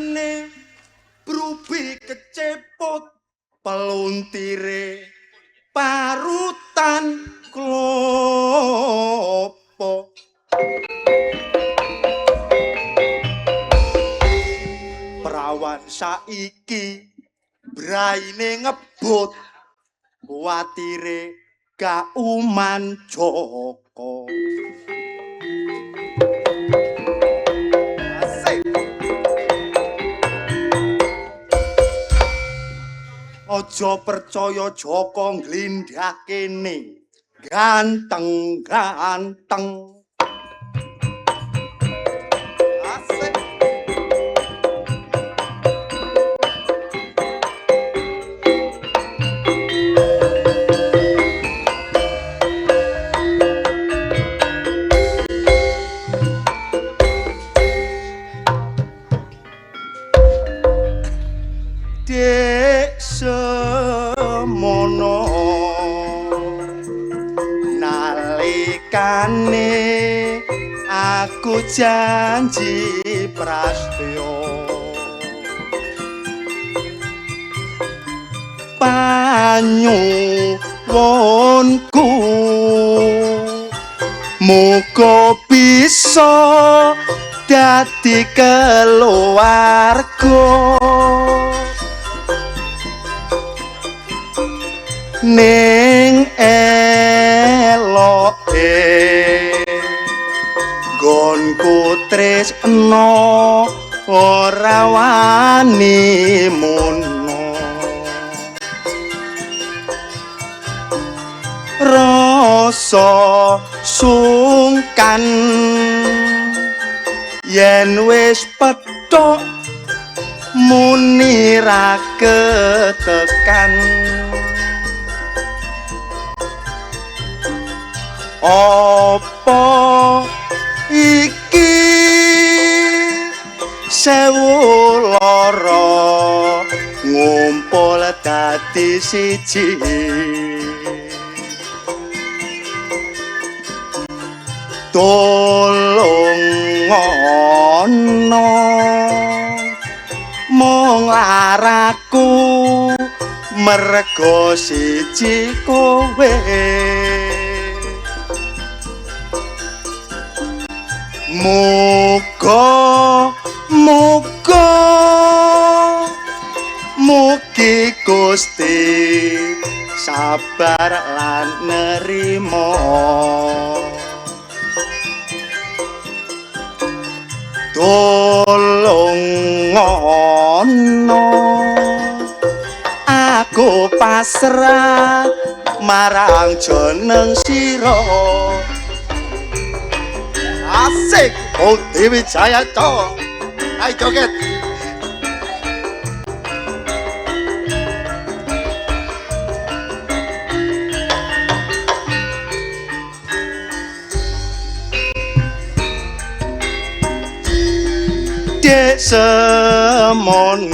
Nalikane brubi kecepot peluntire parutan klopo perawan saiki braine ngebut kuwatire kauman Joko Aja percaya Joko nglindak kene ganteng-ganteng asik dek semono nalikane aku janji prastyo panyuwunku muga bisa dadi keluarga ning eloke nggonku tresno ora wani mono rasa sungkan yen wis petok muni ra ketekan apa iki sewu lara ngumpul dadi siji tolong ngono mung laraku mergo siji kowe muga mugi Gusti sabar lan nerima tolong ngono aku pasrah marang jeneng sira asik oh Dewi Jaya to ayo joget dek semono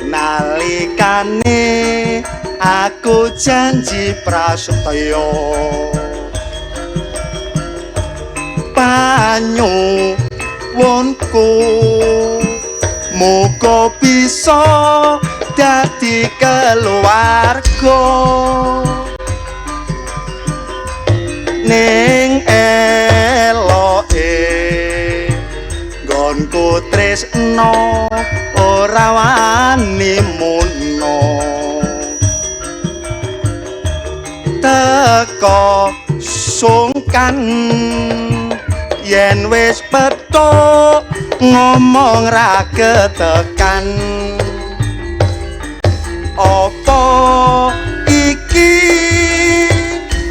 nalikane aku janji prasetyo panyuwunku muga bisa dadi keluarga ning eloke nggonku tresno ora wani mono teko sungkan yen wis petuk ngomong ra ketekan apa iki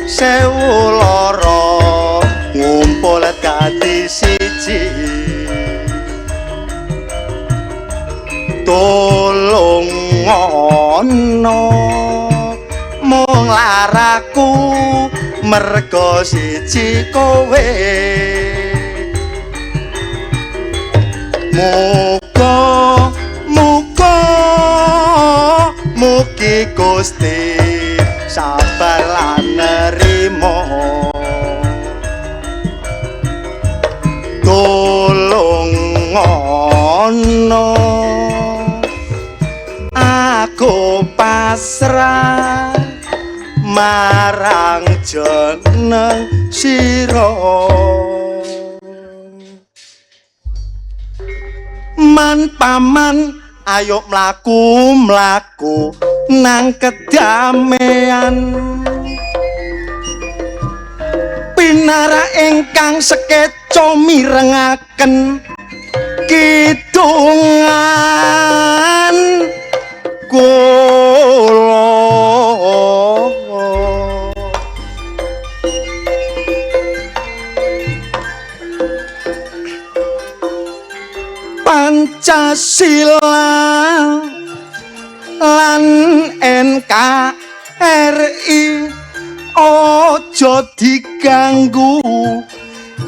sewu lara ngumpul dadi siji tolong ngono mung laraku mergo siji kowe muga mugi Gusti sabar lan nerima tolong ngono pasrah marang jeneng sira man paman ayo mlaku nang kedamean pinara ingkang sekeca mirengaken kidungan kula Pancasila lan NKRI ojo diganggu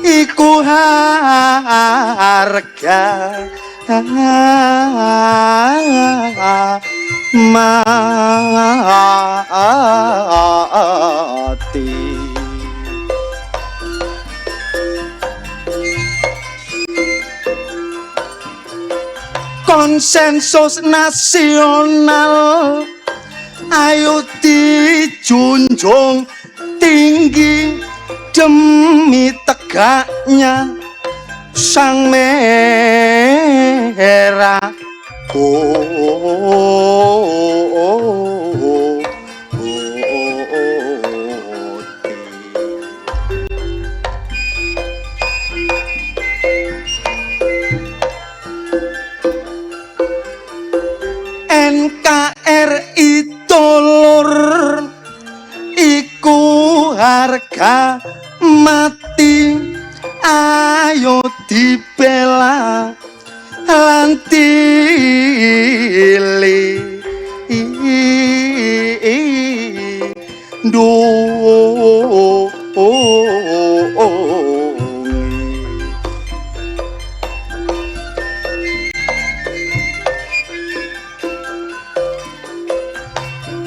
iku harga mati konsensus nasional ayo dijunjung tinggi demi tegaknya sang merah NKRI dolur iku harga mati ayo dibela lan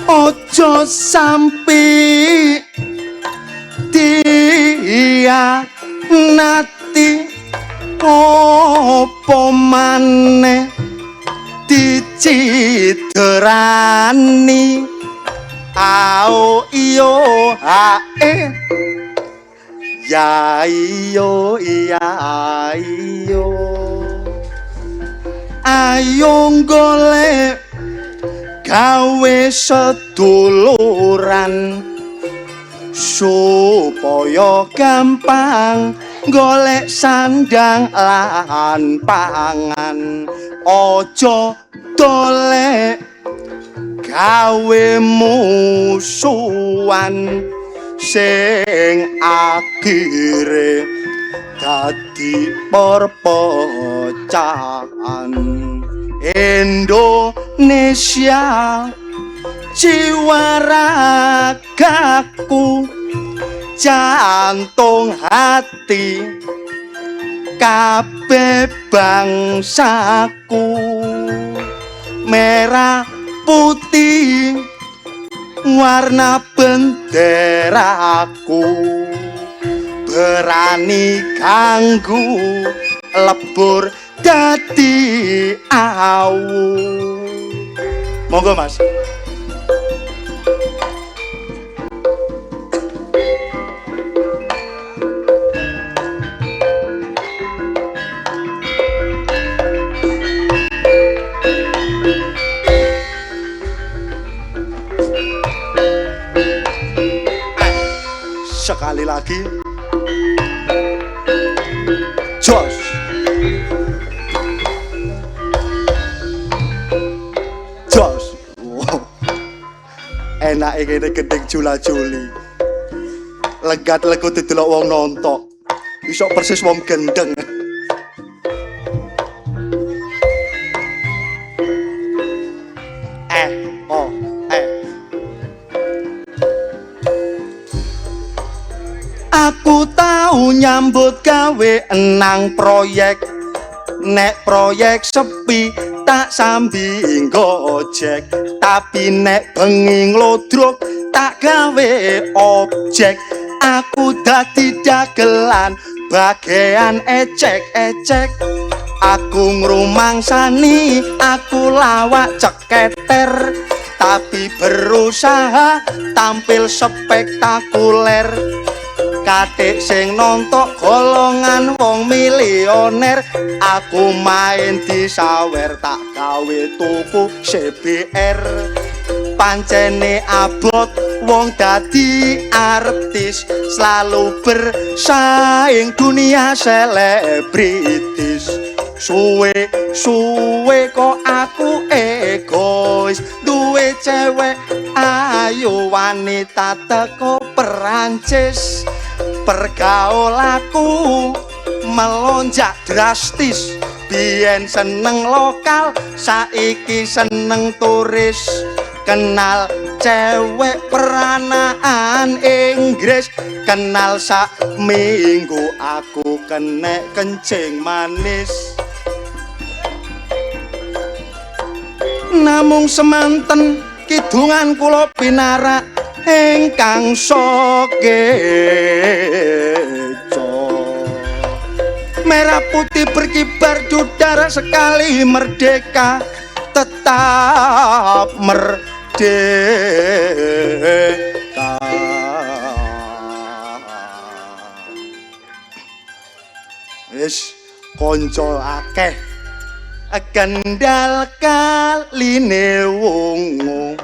ojo sampai dia nati opo maneh diciderani ao iyo hae ya iyo ayo golek gawe seduluran supaya gampang golek sandang lan pangan ojo dolek gawe musuhan sing akhire dadi perpecahan Indonesia jiwa ragaku jantung hati kabeh bangsaku merah putih warna benderaku berani ganggu lebur dadi awu monggo mas sekali lagi Jos wow. Enak ngene gendeng jula-juli legat lego didelok wong nonton iso persis wong gendeng Aku tahu nyambut gawe enang proyek nek proyek sepi tak sambi gojek tapi nek bengi nglodrok tak gawe objek aku dadi dagelan bagian ecek-ecek aku ngrumangsani aku lawak ceketer tapi berusaha tampil spektakuler. Katik sing nontok golongan wong milioner, aku main di sawer tak gawe tuku CBR. Pancene abot wong dadi artis, selalu bersaing dunia selebritis. Suwe kok aku egois, duwe cewek ayu wanita teko Perancis. Pergaulaku melonjak drastis, biyen seneng lokal saiki seneng turis. Kenal cewek peranaan Inggris, kenal sak minggu aku kenek kencing manis. Namung semanten kidungan kula pinarak ingkang sogeco. Merah putih berkibar udara sekali merdeka, tetap merdeka. Wis konco akeh kendal kaline wungu,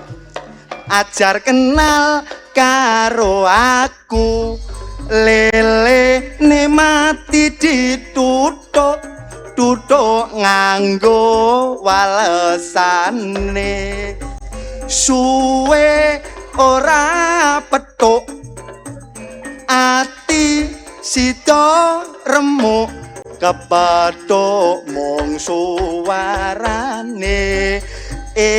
ajar kenal karo aku. Lele ne mati dituthuk nganggo walesane. Suwe ora petuk ati sida remuk, kepethuk mung suwarane. Ya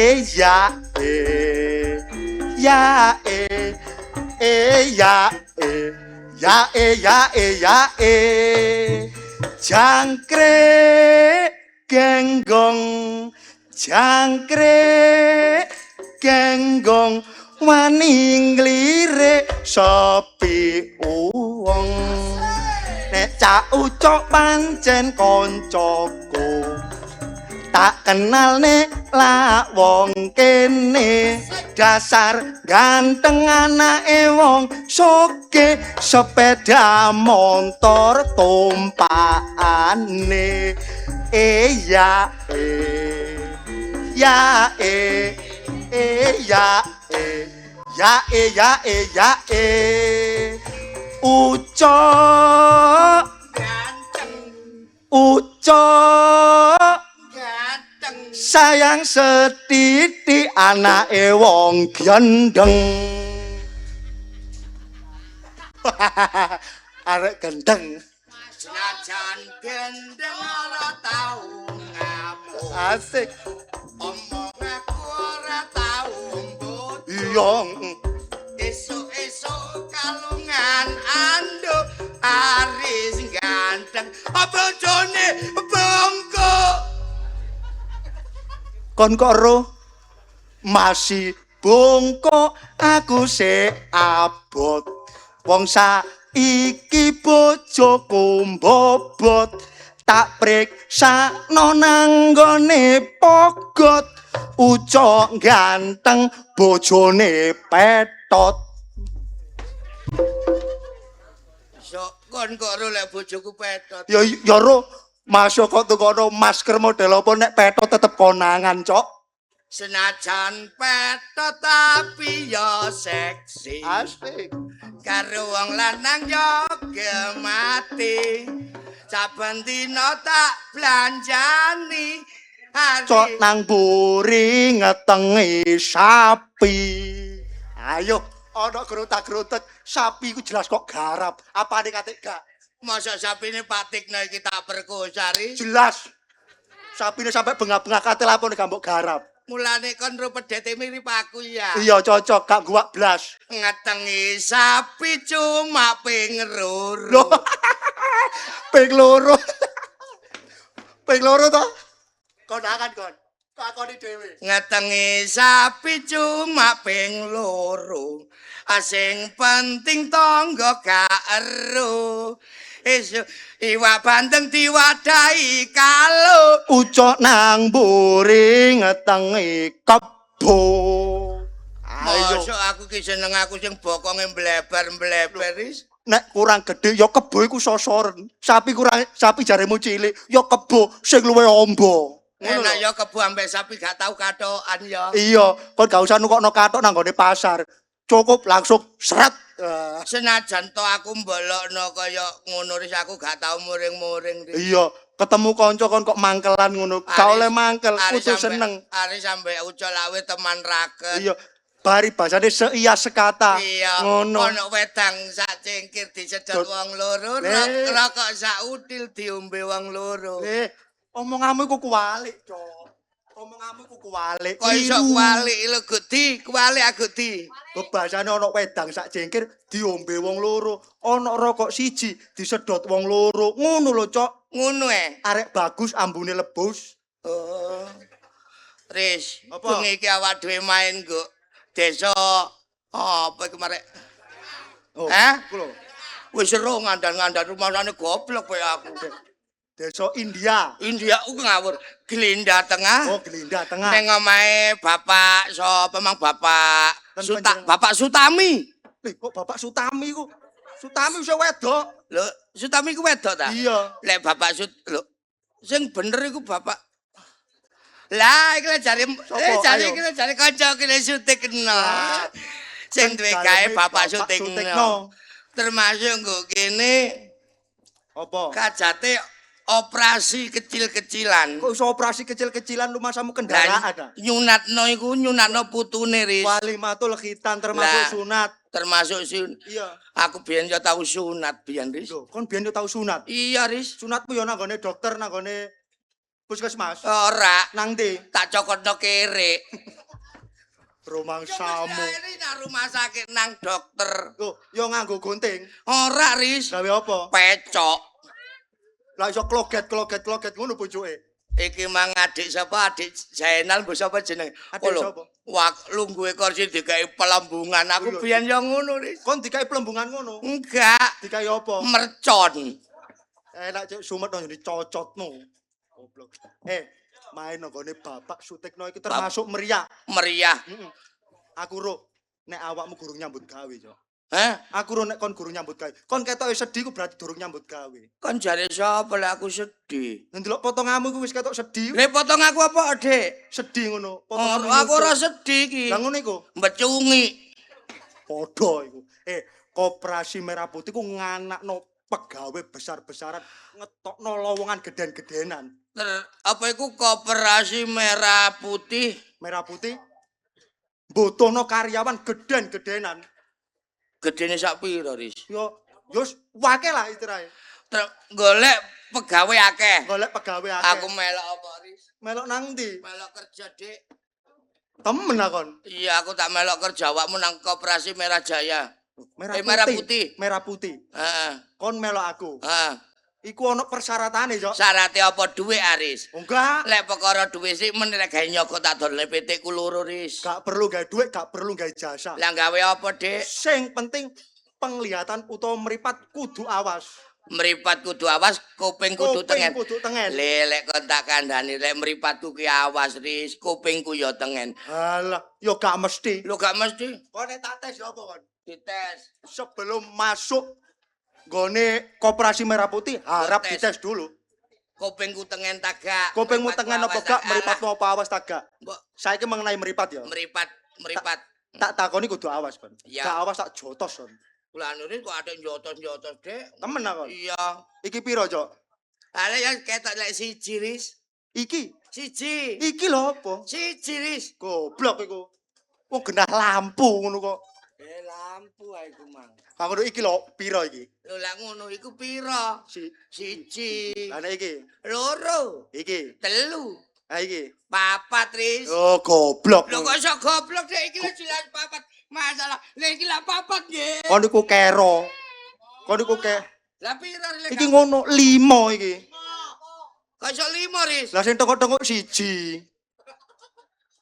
jangkrik genggong wani nglirik sepi uwong. Nek cak ucok pancen koncoku, tak kenal nek lak wong kene. Dasar ganteng anake wong soge, sepeda motor tumpakane. Ucok sayang setitik anake wong gendeng. Arek gendeng senajan gendeng ora tau ngamuk. Asik omong aku ora tau mbut. Iya esuk-esuk kalungan anduk aris ganteng bojone bongko. Kon kok ro masih bongko, aku sik abot. Wong saiki bojoku mbobot, tak priksakno nang nggone pogot. Ucok ganteng bojone petot. Sok kon kok ro lek bojoku petot. Ya ro, masuk kok tukono masker model apa nek petot tetep konangan, Cok. Senajan petot tapi ya seksi. Asik. Karo wong lanang yo gemati. Saben dina tak blanjani. Cok nang buri ngetengi sapi. Ayo, ana gerutak-gerutek sapi ku jelas kok garap. Apane katik gak? Masa sapine Pak Tikno iki tak perkosari? Jelas. Sapine sampai bengak-bengak kate lapone gambok garap. Mulane kon ro pedete mirip aku ya. Iya cocok, gak guwak blas. Ngetengi sapi cuma ping loro. Ping loro. Ping loro to? Konangan kon. Takoni dhewe. Ngetengi sapi cuma ping loro. Asing penting tangga gak ero. Esuk iwak bandeng diwadahi kalo ucok nang mburi ngetengi kebo. aku ki seneng aku sing bokonge mbleber-mbleber Riz. Nek kurang gede ya kebo iku sosoren. Sapi jaremu cilik ya kebo sing luwih amba. Enak ya kebo ambek sapi gak tau katokan ya. Iya, kon gak usah nukokno katok nang gone pasar. Cukup langsung seret. Senajan to aku mbolokno kaya ngono Riz aku gak tau muring-muring Riz. Iya, ketemu kanca kon kok mangkelan ngono. Gak oleh mangkel, kudu seneng. Ari sampe ucul awe teman raket. Iya. Bari basane seia sekata. Iya. Ngono. Ono wedang sak cengkir disedot wong loro, rokok sak util diombe wong loro. Omonganmu iku kuwalik, Cok. Omonganmu iku kuwalik. Kok iso kuwalik lho, Gusti? Kuwalik Gusti. Bebasane ana wedang sak cengkir diombe wong loro, ana rokok siji disedot wong loro. Ngono lho, Cok. Ngono Arek bagus ambune lebus. Oh. Riz, Apa? bengi iki awak dhewe main nggo desa apa kemarin? Oh, Hah? lho. Wis seru ngandan-ngandan rumasane goblok kowe aku. Desa India. India ku ngawur, Glinda Tengah. Oh, Gelinda Tengah. Ning omahe Bapak sapa mang Bapak Ten Bapak Sutami. Kok Bapak Sutami ku? Sutami wis wedok. Lho, Sutami ku wedok ta? Iya. Lek Bapak lho, sing bener iku Bapak. Lah, iki lek jare jare iki jare kanca iki Sutikno. Sing duwe gawe Bapak Sutikno. Termasuk nggo kene Apa? kajate operasi kecil-kecilan. Kok iso operasi kecil-kecilan lumasamu kendaraan? Nyunatno iku nyunatno putune, Riz. Walimatul khitan termasuk sunat. Termasuk Iya. Aku biyen yo tau sunat biyen, Riz. Lho, kon biyen yo tau sunat. Iya, Riz. Sunatmu yo nang gone dokter, nang gone puskesmas. Ora, Nang ndi? tak cokotno kerek. Romangsamu. Ini nang rumah sakit nang dokter. Lho, yo nganggo gunting. Ora, Riz. Gawe apa? Pecok. Lah iso kloget ngono bojoke. Iki mang adik sapa? Adik Zainal mbok sapa jenenge? Adik sapa? Wak lungguhe kursi dikai pelembungan. Aku biyen yo ngono, Riz. Kon dikai pelembungan ngono. Enggak. Dikai apa? Mercon. Enak cuk sumet nang dicocotno. Goblok. Main nang gone Bapak Sutikno iki termasuk meriah. Meriah. Aku ro nek awakmu gurung nyambut gawe, Cok. Hah? Aku ro nek kon gurung nyambut gawe. Kon ketoke sedih ku berarti durung nyambut gawe. Kon jare sapa lek aku sedih? Ndelok potonganmu ku wis ketok sedih. Lek potong aku apa, Dik? Sedih ngono. Aku ora sedih iki. Lah ngono iku. Mbecungi. Padha iku. Koperasi Merah Putih ku nganakno pegawe besar-besaran ngetokno lowongan geden-gedenan. Apa iku Koperasi Merah Putih? Merah Putih mbutuhno karyawan geden-gedenan. Gedene sak pira, Riz? Yo wake lah istirahe. Golek pegawe akeh. Golek pegawe akeh. Aku melok apa, Riz? Melok nang ndi? Melok kerja, Dik. Temen akon. Iya, aku tak melok kerja awakmu nang Koperasi Merah Jaya. Merah Putih. Merah Putih. Merah Putih. Heeh. Kon melok aku. Heeh. Iku ana persyaratanane, Cok. Syarate apa dhuwit, Aris? Enggak. Lek perkara dhuwit sik men lek gawe nyokot tak dolne PT-ku loro, Riz. Gak perlu gawe duit, gak perlu gawe jasa. Lah gawe apa, Dik? Sing penting penglihatan utawa meripat kudu awas. Meripat kudu awas, kuping kudu tengen. Kuping kudu tengen. Lek kon tak kandhani lek mripatku ki awas, Riz, kupingku ya tengen. Alah, yo gak mesti. Lho gak mesti. Kon nek tak tes yo apa kon? Dites. Sebelum masuk gone Koperasi Merah Putih, harap Tes. dites dulu. Kupingku tengen tak gak? Kupingmu tengen apa gak, meripatmu apa awas tak gak? Mbok Saiki mengenai meripat ya. meripat. Tak takoni kudu awas, Kon. Iya. Gak awas tak jotos, Kon. Lah nuri kok ada njotos-njotos, Dek. Temen akon. Iya. Iki piro, Cok? Ala ya ketok lek siji, Riz. Iki. Siji. Iki lho apa? Siji, Riz. Goblok iku. Wong genah lampu ngono kok. Lampu ae ku, Mang. Kang ngono iki lho, piro iki? Lho lah ngono iku pira? Siji. Lah nek iki. Loro. Iki. Telu. Ha iki. Papat, Riz. Oh, goblok. Lho kok iso goblok, Dek? Iki lho jelas papat. Masalah. Lah iki lah papat, nggih. Kon iku kero. Kon iku Lah pira lek? iki ngono 5 iki. Kok iso 5, Riz? Lah sing tengok-tengok siji.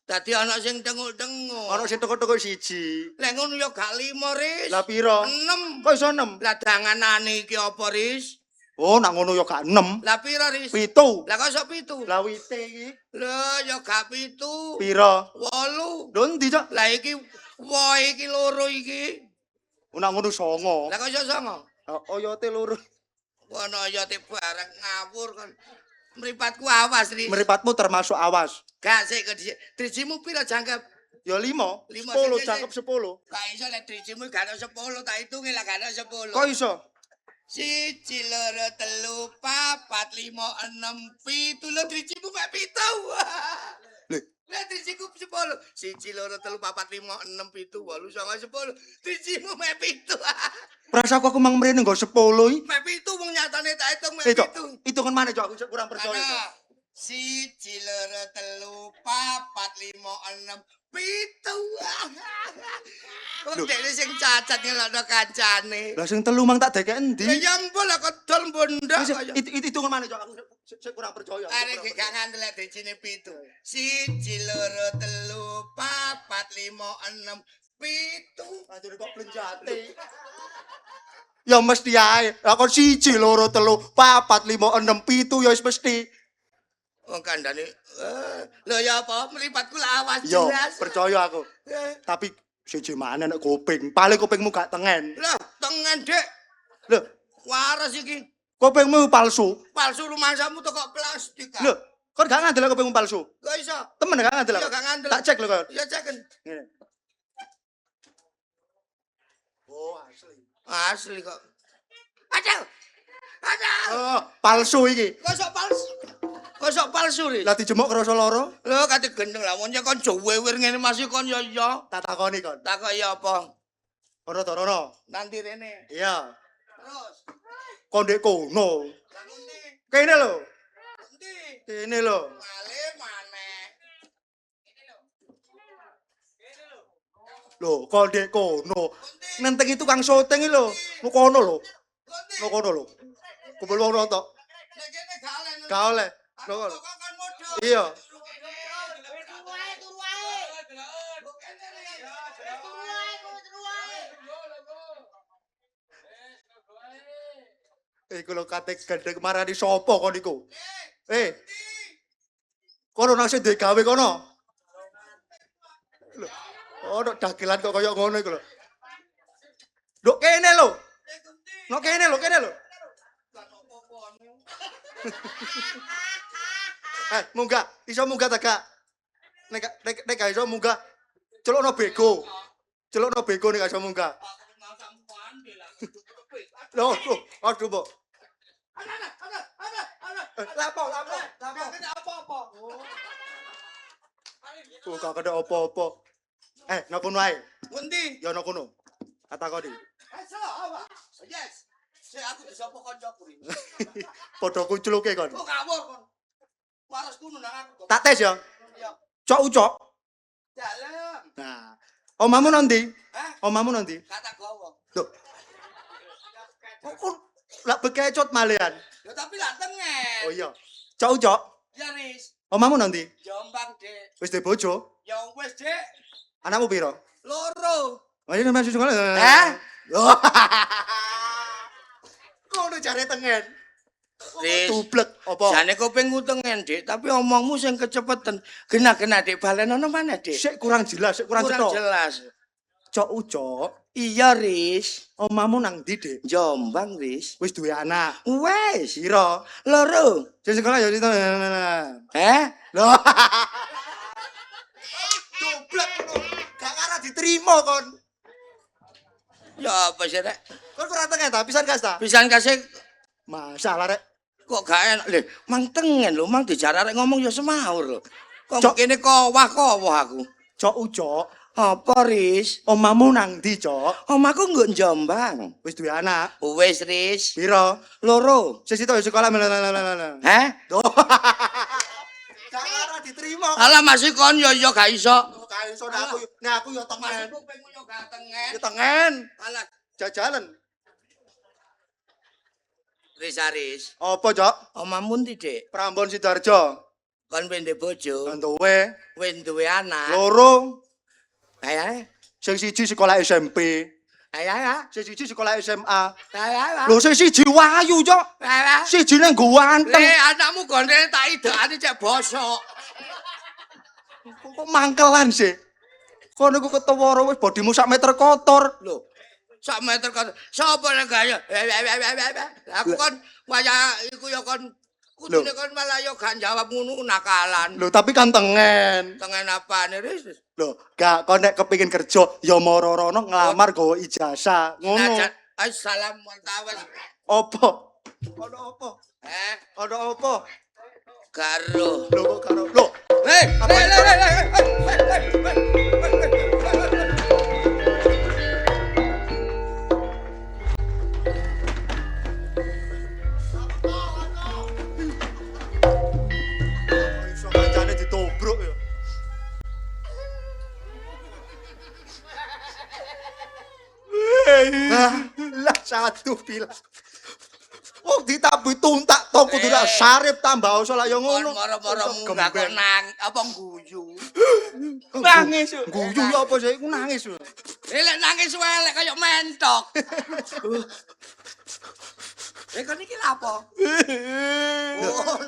Dadi ana sing tenguk-tenguk. Ana sing tengok-tengok siji. Lek ngono ya gak 5, Riz. Lah piro? 6. Kok iso 6? Lah danganane iki apa, Riz? Oh, nak ngono ya gak 6. Lah pira, Riz? 7. Lah kok iso 7? Lah wite iki Lho ya gak 7. piro? 8. Lho ndi, Cok? Lah iki Wah iki loro iki. Ora ngono songo. Lah kok iso songo? Oyote loro. Wono ya te bareng ngawur kon. Mripatku awas, Ris. Mripatmu termasuk awas. Gak sik kok dhisik. Drijimu pira jangkep? Ya 5, 5, 10 sik, cakep 10. Gak iso lek drijimu gak ono 10 tak hitungi lah gak ono 10. Kok iso? 1, 2, 3, 4, 5, 6, 7. Lho drijimu mek 7. Lho, Lah drijiku 10. 1, 2, 3, 4, 5, 6, 7, 8, 9, 10. Drijimu mek 7. prasaku aku mang mrene nggo 10 iki. Mek 7 wong nyatane tak hitung mek Eh, Cok, 7. hitungan mana, Cok? Aku kurang percaya. Cok. Ana 1, 2, 3, 4, 5, 6, 7. Kok Lho. dene sing cacat ngelokno kancane. Lah sing telu mang tak dekek endi? Ya ya ampun lah kedol mbondak Wis, kaya. hitungan mana, Cok? Aku sik kurang percaya. Arek iki gak ngandel lek dijine 7. 1, 2, 3, 4, 5, 6, 7. Anjir kok blenjate. Ya mesti ae. Lah kon 1, 2, 3, 4, 5, 6, 7 ya wis mesti. Wong kandhane lho ya apa mripatku lawas Yo, jelas. percaya aku. Tapi siji mana nek kuping. Paling kupingmu gak tengen. Lah tengen Dek. Lho, Waras iki. kupingmu palsu. Palsu rumahmu toko plastik. Lho, kon gak ngandel kupingmu palsu. Gak iso. Temen gak ngandel. Iya aku? gak ngandel. Tak cek lho kon. Ya ceken. Ngene. Oh, asli. Asli kok. Aduh. Aduh. Oh, palsu iki. Kok sok palsu? Kok sok palsu ri? Lah dijemuk krasa lara, Lho kate gendeng lah wong kon jowewer ngene masih kon ya iya. tak takoni kon. Tak kok ya apa? Ora to rono. Nanti rene. Iya. Terus. Kon ndek kono. Lah ngendi? Kene lho. Ngendi? Kene lho. Male maneh. Lho, kon ndek kono. Nenteng itu kang syuting iki lho. Lu kono lho. Ngendi? Lu kono lho. Kumpul wong to. Nek kene gak oleh. Gak oleh. Lho kono. Kok kan modal. Iya. Iku lho kate gendeng marani sapa kon iku? Kono nang sing duwe gawe kono. Lho. Ono dagelan kok kaya ngono iku lho. Nduk kene lho. Nok kene lho, kene lho. Munggah, iso munggah ta gak? Nek gak iso munggah, celukno bego. Celukno bego nek gak iso munggah. Loh, aduh, Mbok. Lapo. Oh, gak ada apa-apa. Nang kono ae. Ngendi? Ya nang kono. Katakoni. Yes. Sik aku disapa kancaku ri. Padha kucluke kon. Kok ngawur kon. Waras kuno nang aku. Tak tes ya. Iya. Cok ucok. Dalem. Nah, omamu nanti? Hah? Omamu nanti? Kata gowo. Loh. Kok lak bekecot malian. Ya tapi lah tengen. Oh iya. Cok ucok. Ya Ris. Omamu nanti? Jombang, Dek. Wis duwe bojo? Ya wis, Dek. Anakmu piro? Loro. Oh iya masih sekolah. Hah? Kok udah cari tengen? Ris. Dublek apa? Jane kupingku tengen, Dek, tapi omongmu sing kecepetan. Kena Dek, balenono mana, Dek? Sik kurang jelas, sik kurang Kurang cetok. jelas. Cok ucok. Iya, Ris. Omamu nang ndi, Dik? Jombang, Ris. Wis duwe anak. Wes. Piro? Loro. Sing sekolah ya itu. Heh? Loh. Dublek ngono. Gak kara diterima kon. Ya apa sih, Rek? Kon kurang tengen ta, pisan kas ta? Pisan kasih Masalah rek. kok gak enak lho. Mang tengen lho, mang dijarare ngomong ya semaur lho. Kok Cok. kene kowah aku. Cok ucok. Apa, Ris? Omamu nang ndi, Cok? Omahku nggo Jombang. Wis duwe anak. Wes, Ris. Piro? Loro. Sing sitok sekolah. Heh? Doh. Gak kara diterima. Alah masih kon yo gak iso. Gak iso nek aku yo tengen. kupingmu yo gak tengen. Yo tengen. Alah, Jajalan. Ris. Apa, Cok? Omahmu ndi, Dik? Prambon Sidoarjo. Kon pende bojo, Duwe wis duwe anak. loro. Ayo. Sing siji sekolah SMP. Ayo. Sing siji sekolah SMA. Ayo. Lho sing siji wayu, Cok. Ayo. Siji nang ganteng. Anakmu gondene tak idakane cek bosok. Kok mangkelan sih? Kono iku ketawara wis bodimu sak meter kotor. Lho, sak meter kan sapa nek gaya? Aku kon waya iku ya kon kudune kon malah ya gak jawab ngono nakalan. Lho, tapi kan tengen. Tengen apane Riz? Lho, gak kon nek kepengin kerja ya mara rono nglamar gawa ijazah. Ngono. Assalamualaikum. Apa? Ono apa? Ono apa? Karo. Lho kok karo. Lho, Hei, apa hei, itu? hei, hei, hei. iso kancane ditobruk ya. Lah satu bilang. Oh ditabuhi tuntak to kudu rak sarip tambah usah lah ya Kon ngono. moro-moro munggah kok nang apa guyu. Nangis yo. Guyu ya apa sih? Iku nangis lho. Lek nangis wae lek kaya mentok. Kon iki lha apa? Oh,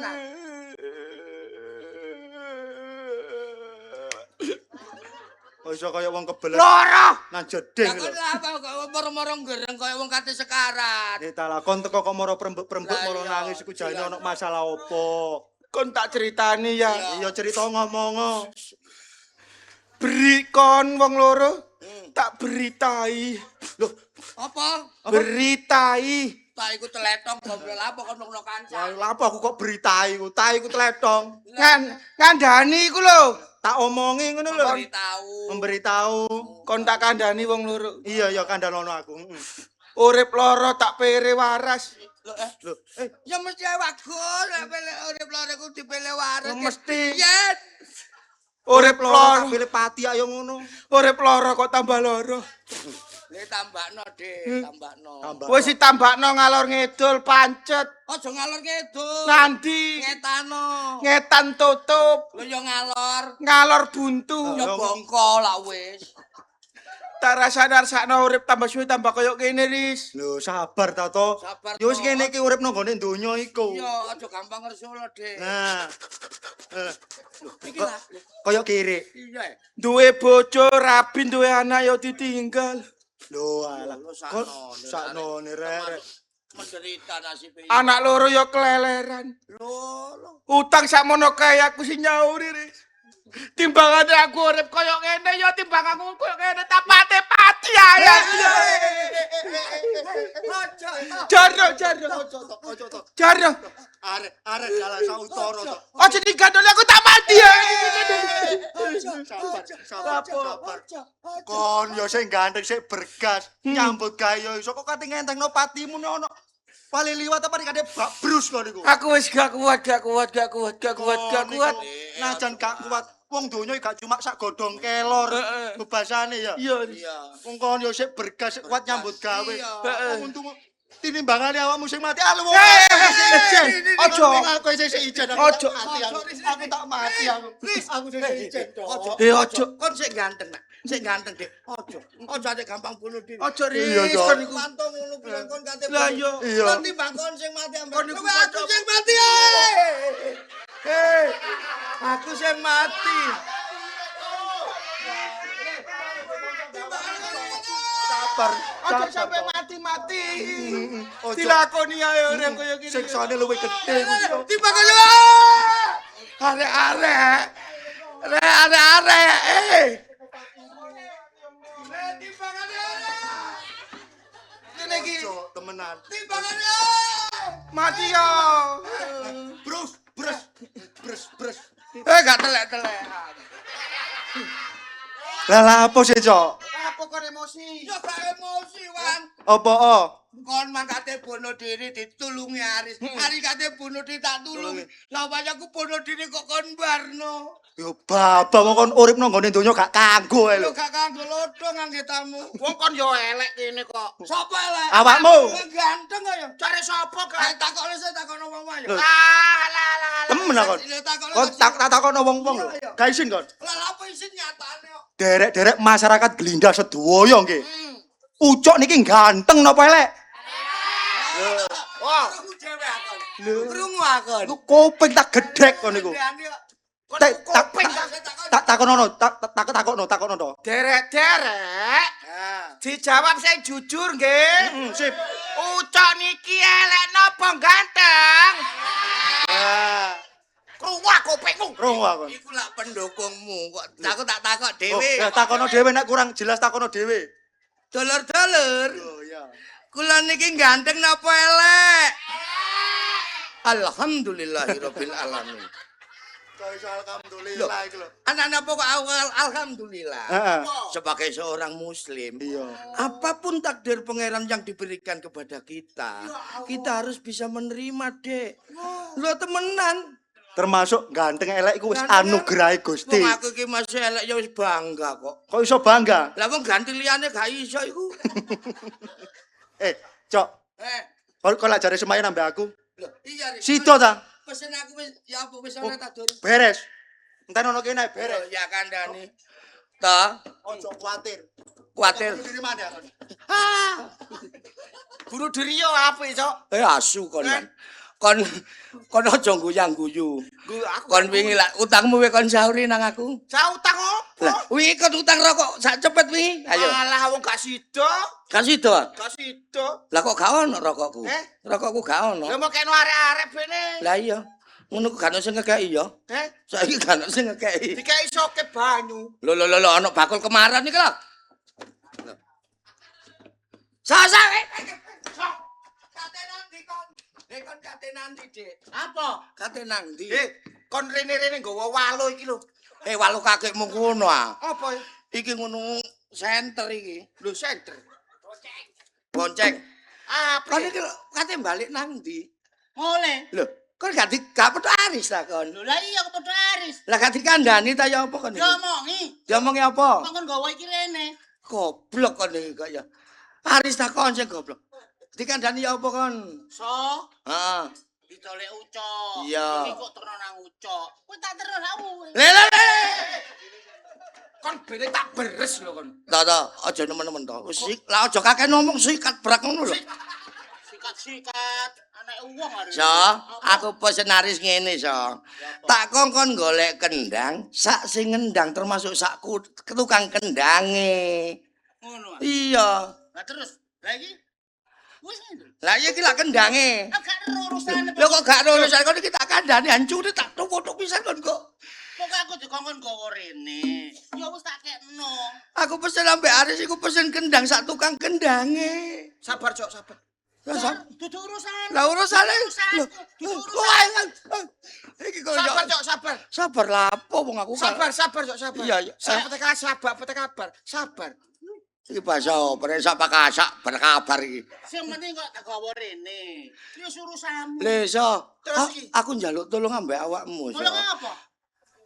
Oh iso kaya wong kebelet Loro. nang jeding Lah lho. kon lha apa kok moro-moro gereng kaya wong kate sekarat. Ta lakon teko kok moro prembek-prembek Lah moro iya, nangis iku jane silakan. ono masalah opo. Kon tak ceritani ya. Iya cerita ngomong. Beri kon wong loro tak beritai. Loh, Apa? Beritai. Tak iku teletong goblok apa kon ngono kanca. lha apa aku kok beritai ku? Tai ku tletong. Ngandani iku lho. Tak omongi ngono lho. Tahu. Memberitahu. Kon tak kandhani wong loro. Iya ya kandhanono aku. Urip loro tak pere waras. Loh, Ya mesti wagus, lek urip loro ku dipilih waras. mesti. Yen Urip tak loro. pilih pati ayo ngono. Urip loro kok tambah loro. lek tambakno, Dik, tambakno. Tambah. Wis ditambakno ngalor ngidul pancet. Aja ngalor kidul. Nandi Ngetano. ngetan tutup. Lho ya ngalor. Ngalor buntu. Ya bongko lah wis. Tak rasakno urip tambah suwe tambah koyo kene Riz. Lho sabar ta to. Sabar, Ya wis Tok. kene iki urip nang gone donya iku. Ya aja gampang ngersula, Dik. Nah. Iki lah. Kaya kiri. Iya. Duwe bojo rabi duwe anak ya ditinggal. Lho alah. Lho, Kok saknone, saknone rek. Menderita nasibnya. Anak loro ya keleleran. Lho. Utang sakmono kae aku sing nyauri Riz. Timbangane aku urip koyo ngene ya timbang aku koyo ngene tak pati ya. Aja. Jarno. Ojo to. Jarno. Arek dalan sautara to. Aja digandoli aku tak mati ya. Sabar. Kon yo sing ganteng sik bergas. Nyambut gawe yo iso kok kate ngentengno patimu nek ono paling liwat apa dikade bak brus kon niku. Aku wis gak kuat. Najan gak kuat. Wong donya gak cuma sak godhong kelor. Bebasane ya. Iya. Iya. Wong kon yo sik bergas sik kuat nyambut gawe. Iya. Untung tinimbangane awakmu sing mati. Alu. Ojo. Aku sing ijen. Ojo. Aku tak mati aku. Aku sing ijen. Ojo. Ojo. Kon sik ganteng, Nak. Sik ganteng, Dik. Ojo. Ojo ate gampang bunuh diri. Ojo Iya, Riz Dok. kon iku. Mantung ngono bilang kon kate. Lah iya. Iya. Kon timbang kon sing mati ambek. Kon iku Kowe aku sing mati. Aku sing mati. Sabar. Ojo sampai mati. Ojo. Dilakoni ae urip koyo gini. Siksane luwih gedhe. Timbang kon. Arek-arek. Arek-arek. Ngene iki Ojo temenan. Timbangannya. mati ya. Brus. Gak telek-telek. Lah apa sih, Cok? Apa kok emosi? Ya gak emosi, Wan. Apa oh? Kon mangkate bunuh diri ditulungi Aris. Aris kate bunuh diri tak tulungi. Lah aku bunuh diri kok kon barno. Yo babak wong kon urip nang gone donya gak kanggo ae lho. Lu gak kanggo lodho ngangge tamu. Wong kon yo elek kene kok. Sapa elek? Awakmu. Aku ganteng ayo. Cari sapa Ayo kan? takokne saya takono wong ayo. Lho. Lah. Temen kon. Lho, takokno Kon tak takono wong-wong lho. Iya, iya. Gak isin kon. Lah apa isin nyatane kok? Derek-derek masyarakat Belinda sedoyo nggih. Ucok niki ganteng napa elek? Wah, aku cewek akon. Krungu akon. Lu kuping tak gedhek kon niku. Gandeane kok. Takono to. Derek-derek. Dijawab sing jujur nggih. Sip. Ucok niki elek napa ganteng? Kruwak kupingmu. Krungu aku. Iku lak pendukungmu kok aku tak takok Oh, dhewe. ya takono dhewe nek kurang jelas takono dhewe. Dulur-dulur. Oh iya. Kula niki ganteng napa elek? Alhamdulillahirabbil alamin. Kok iso alhamdulillah iki lho. Anak-anak pokok awal alhamdulillah. Heeh. Sebagai seorang muslim, Iya. apapun takdir pangeran yang diberikan kepada kita, kita harus bisa menerima, Dek. Lo temenan. Termasuk ganteng elek iku wis Ganteng anugrahe Gusti. Wong aku iki masih elek ya wis bangga kok. Kok iso bangga? Lah wong ganti liyane gak iso iku. Cok, Eh, kok lak jare semayan ambek aku? lho, iya Rik. Sida ta? Pesen aku wis ya apa wis ana tak dur. Beres. Entar ono kene beres. Ya kandhani. Ta, Ojo kuwatir. kuatir. Diri mana kon? Bunuh diri yo apik, Cok. Asu kon. Kon aja guyang-guyu. Aku Kon wingi lak utangmu wis kon sauri nang aku. sautang opo? Lah, wingi kon utang rokok sak cepet wingi. Ayo. Alah wong gak sida. Kasih to. Gak sida. Lah kok gak ono rokokku? Eh? Rokokku gak ono. Lah mau kene arek-arek bene. Lah iya. Ngono ku gak ono sing ngekeki ya. Saiki gak ono sing ngekeki. Dikai soke banyu. Lho ono bakul kemaran iki lho. Sasa. Kate nanti kon. Kon kate nanti, Dik. Apa? Kate nanti. Kon rene-rene nggawa walo iki lho. Walu kakekmu ngono ah. Apa? Iki ngono senter iki. Lho senter. Bonceng. Apa? Kon iki kate balik nang ndi? Oleh. Lho, kon gak petuk aris ta kon. Lho lah iya kepodo Aris. Lah gak dikandani ta ya apa kon iki? Diomongi. Diomongi apa? Kok nggawa iki rene. Goblok kon iki kok ya. Aris ta kon sing goblok. Dikandani ya apa kon? So, Heeh. ditolek ucok. Iya. Iki kok terus nang ucok. Kowe tak terus aku. Le. Kon bene tak beres lho kon. Ta, aja nemen-nemen to. Wis lah aja kakek ngomong sikat brak ngono lho. Sikat-sikat anake wong arep. So, aku pesen aris ngene, so. Tak kongkon golek kendang, sak sing ngendang termasuk sak tukang kendange. Ngono. Iya. Lah terus, lah iki wis ngene. Lah iki lak kendange. Gak urusan. Lho kok gak urusan kon iki tak kandhani hancure tak tuku-tuku pisan kon kok. Pokoke aku dikongkon gawa rene. Ya wis tak kekno. Aku pesen ambek Aris iku pesen kendang sak tukang kendange. Sabar, Cok, sabar. Dudu urusan. Lah urusane. Lho, iki kok Sabar, Cok, sabar. Sabar lah apa wong aku. Sabar, Cok, sabar. Iya. Apa kabar? Sabar. Iki bahasa apa sapa kasak berkabar iki. Sing penting kok tak gawa rene. Ya urusanmu. Le so, Terus iki? aku njaluk tolong ambek awakmu. So. Tolong apa?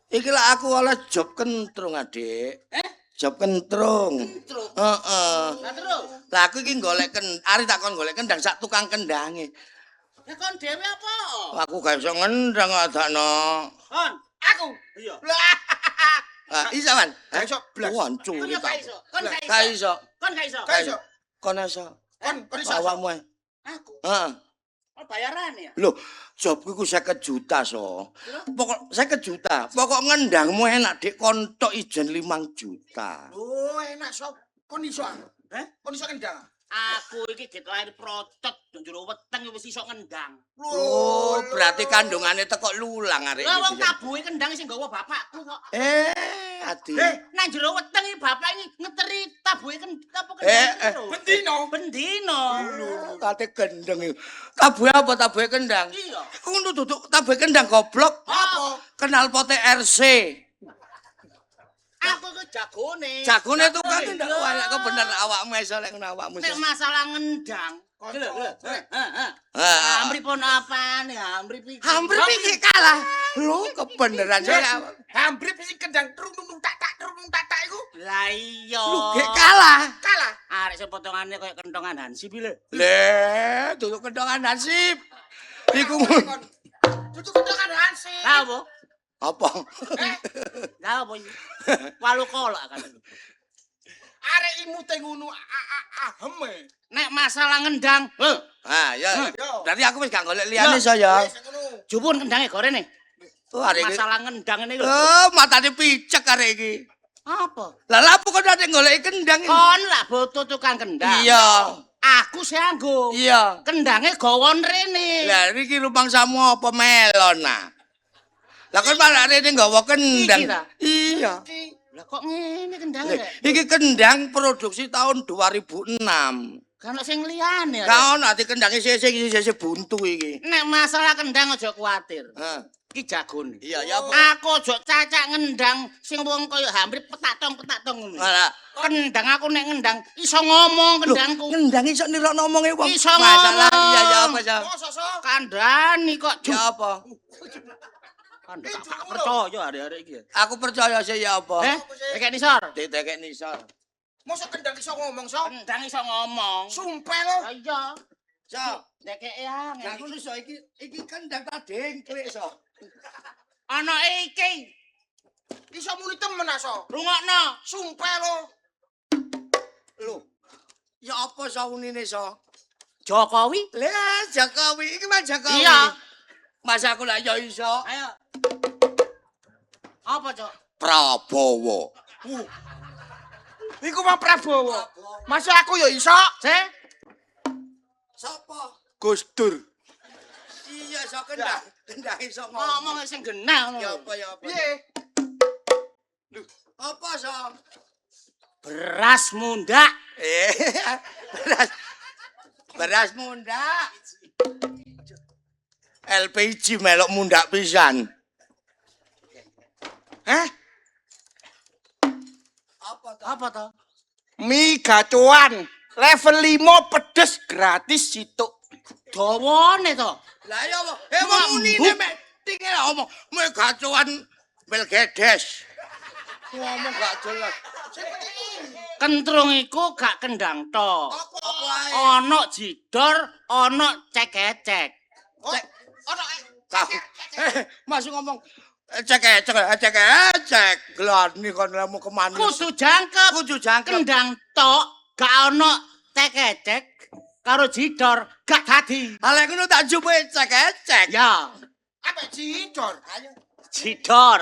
Iki lah aku oleh job kentrung, Adik. Job kentrung. Terus. Heeh. Lah terus. Lah aku iki golek Ari tak kon golek kendang sak tukang kendange. Ya kon dhewe apa? Aku gak iso ngendang adakno. Kon, aku. Iya. Ah, isa man. Gak iso blas. Wancur. Kon gak iso. Kon gak Gak iso. iso. Kon gak iso. Gak iso. Kon iso. Kon iso. Awakmu ae. Aku. Heeh. Oh bayaran ya? Lho, jobku iku 50 juta, so. Pokok 50 juta. Pokok ngendangmu enak, Dik, kontok ijen 5 juta. Oh, enak sok. Kon iso. Kon iso kendang. Aku iki lahir protot nang jero weteng wis iso ngendang. Oh, berarti kandungane teko lulang arek Lah wong iki. tabuhe kendang sing nggawa bapakku kok. Adi. Nang jero weteng iki bapak iki ngeteri tabuhe apa Eh, kendang. Bendino. Kate gendeng iki. Tabuhe apa tabuhe kendang? Iya. Ngono duduk tabuhe kendang goblok. Apa? Kenal pote RC. Aku ku jagone. Jagone tukang kendang. Wah, lek kok bener awakmu iso lek ngono awakmu. Nek masalah ngendang. Lho. Heeh. Amripun apane? Amrip iki. Hampir iki kalah. Lho, kebeneran saya. Hambrip sing kendang trung tak iku. Lah iya. Lu gek kalah. Kalah. Arek sing potongane koyo kentongan Hansip iki lho. Le, duduk kendongan nasib. Iku Dudu kendang Hansi. Lah apa? apa? Lah apa iki? Walu kolak kan. Arek imute ngono aheme. Nek masalah ngendang, Ah, ya. Yo. Berarti aku wis gak golek liyane saya. Wis ngono. jupun kendange gorene. Oh, arek iki. Masalah ngendang ini lho. Oh, matane picek arek iki. Apa? Lah lha apa kok ate goleki kendang iki? Kon lah boto tukang kendang. Iya. Aku sanggo. Iya. Kendange gawon rene. Lah iki rumangsamu apa melon nah? Lah kan malah rene nggawa kendang. Iki ta? Iya. Lah kok ngene kendange rek? Iki kendang produksi tahun 2006. Kan sing liyane. Rek. Kau nanti kendange sese buntu iki. Nek masalah kendang aja kuwatir. Heeh. Iki jagone. Iya, ya apa? Aku aja cacak ngendang sing wong kaya hampir petatong-petatong ngono. Lah, Kendang aku nek ngendang iso ngomong kendangku. kendang iso nirokno omonge wong. Iso Masalah ngomong. iya ya apa ya? Kandhani kok Ya apa? Kandhani tak percaya hari-hari iki. Aku percaya sih ya apa? Kayak nisor. Ditekek nisor. Mosok kendang iso ngomong, Sok? Kendang iso ngomong. Sumpah lo. Lah iya. So, Dekek ya. ya ngono so iki kendang tak dengklik so. Ana iki. Iso muni temen aso. Rungokno. Sumpah lo. Lho. Ya apa saunine so? Jokowi. Lah Jokowi iki mah Jokowi. Iya. Masa aku lah ya iso. Ayo. Apa, Cok? Prabowo. Iku mah Prabowo. Masa aku ya iso? Sik. Sapa? Gus Dur. Iya so kendang. Kendang iso ngomong. Ngomong sing genah Ya ngono. apa ya apa? Piye? Apa so? Beras munda. beras beras munda. LPG melok mundak pisan. Hah? Apa to? Apa to? Mie gacuan. Level 5 pedes gratis situk. Dawane to. Lah ya apa? Wong unine mek tinge omong mek gacuan belgedes. Ngomong gak jelas. Kentrung iku gak kendang tok. Apa ae? Ana jidor, ana cek-cek. Cek. Tahu. Masuk ngomong cek. Gelani kon lemu kemana? Kudu jangkep. Kudu jangkep. Kendang tok gak ana cek-cek karo jidor gak dadi. Halek ngono tak jupe cek. Ya, Apa jidor? Ayo. jidor.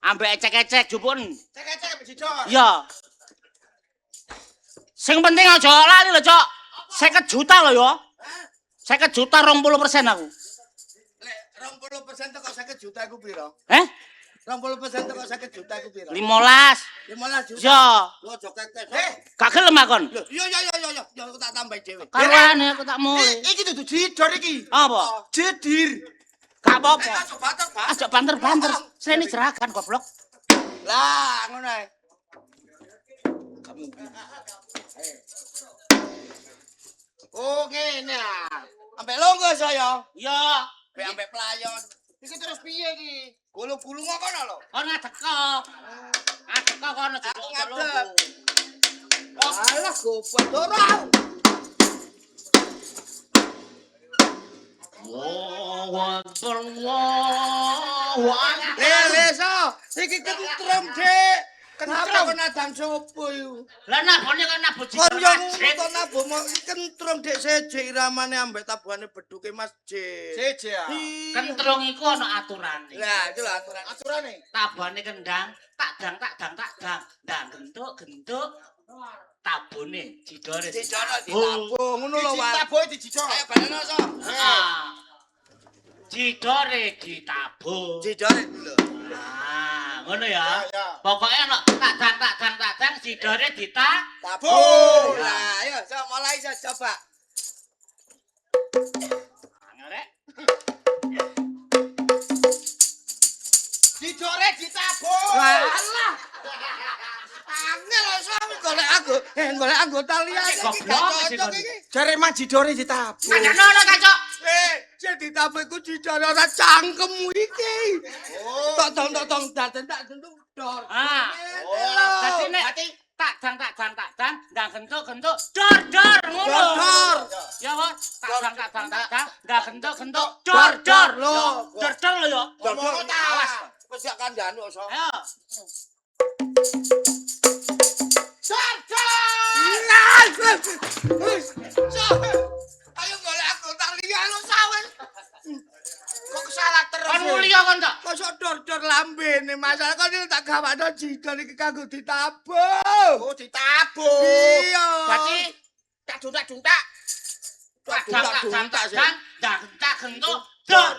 Ambek cek-cek jupun. Cek-cek apa jidor? Ya. Sing penting aja lali lho, Cok. 50 juta lho ya. 50 juta 20% aku. Lek 20% teko 50 juta iku piro? 20% teko 50 juta iku piro? 15. 15 juta. Ya. Lo aja kekes. Gak gelem akon. Lho, yo aku tak tambah dhewe. Karuane aku tak mulai. Iki dudu jidor iki. Apa? Jedir. Gak apa-apa. Aja bater, Pak. Aja banter-banter. Seni jeragan goblok. Lah, ngono ae. Oh, ngene ah. Ambek longgo saya. Ya, Ambek pelayon. Iki terus piye iki? Gulu-gulu ngono lho. kon ngadeg kok. Ngadeg kok kono Aku jebok ngadeg. loro. Alah, goblok dorong. Le so, iki kentrum, Dik. Kenapa kok nadang sopo iku? Lah nabone kan nabo Kon jidor yo masjid. ngono nabo kentrum Dik seje iramane ambek tabuhane beduke masjid. Seje ah. Kentrung iku ana aturane. Lah, itu lho aturan. Aturane. Tabane kendang, tak dang. Ndang gentuk. Tabone jidore. Dijono ditabung ngono lho, Wak. Taboe dijidor. Ayo baleno so. Ah. Jidore ditabung. Jidore lho. Ah, ngono ya. Ya. Pokoke ana tak dang jidore Tabung. Lah, ayo so mulai so coba. Angel Jidore ditabung. Alah. Angel lho so golek anggota liyane iki Goblok, gak cocok sih, iki. Jare mah jidore ditabung. Kadang-kadang kacok. Sing ditabung iku jidore ora cangkemmu iki. Tok dong daden tak gentuk dor. Ah. Oh. Dadi nek tak dang, ndang gentuk, dor ngono. Dor. Ya wis, tak dang, ndang gentuk, dor. Lho. Dor lho ya. Dor Awas. Wis gak kandhane so. Ayo. Ayo golek anggota liyane sawes. Kok salah terus? Kon mulia kon to. Kosok dor-dor lambene, masalah kon iki tak gawakno jidon iki kanggo ditabuh. Oh, ditabuh. Iya. Berarti tak juntak-juntak. Juntak gentuk. Dor.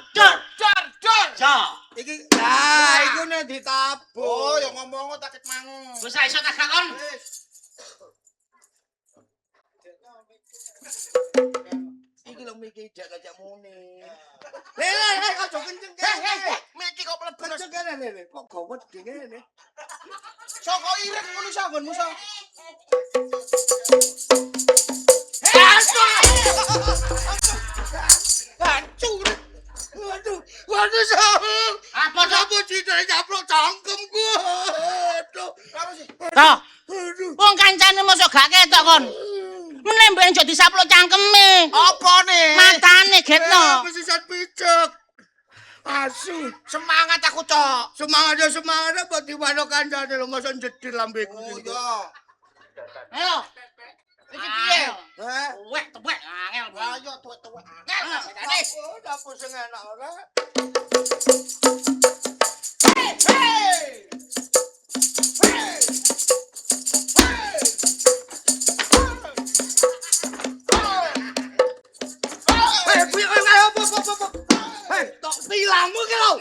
Jo. Iki iku nek ditabuh. Oh, ya ngomong tak ket mangu. Wis iso tak kon. Iki lho miki dak gajak muni. Lha aja kenceng kene. Miki kok mlebu. Kenceng kene lho. Kok gawet ngene. Soko ireng ngono sanggonmu so. Hancur. Waduh sahur. Apa to? Apa cidane nyaplok cangkemku. Aduh. Apa sih? To. Aduh. Wong kancane mosok gak ketok kon. Menembeng jo disaplok cangkeme. Apa nih? Matane getno. Pesisat picek. Asu. Semangat aku, Cok. Semangat buat diwano kancane lho masa jedil lambeku. Oh, iya. Ayo. Iki piye? Hah? Tuwek angel. Ayo tuwek-tuwek angel. Bedane. Oh, dapur sing enak ora. Tok pilamu ki lho.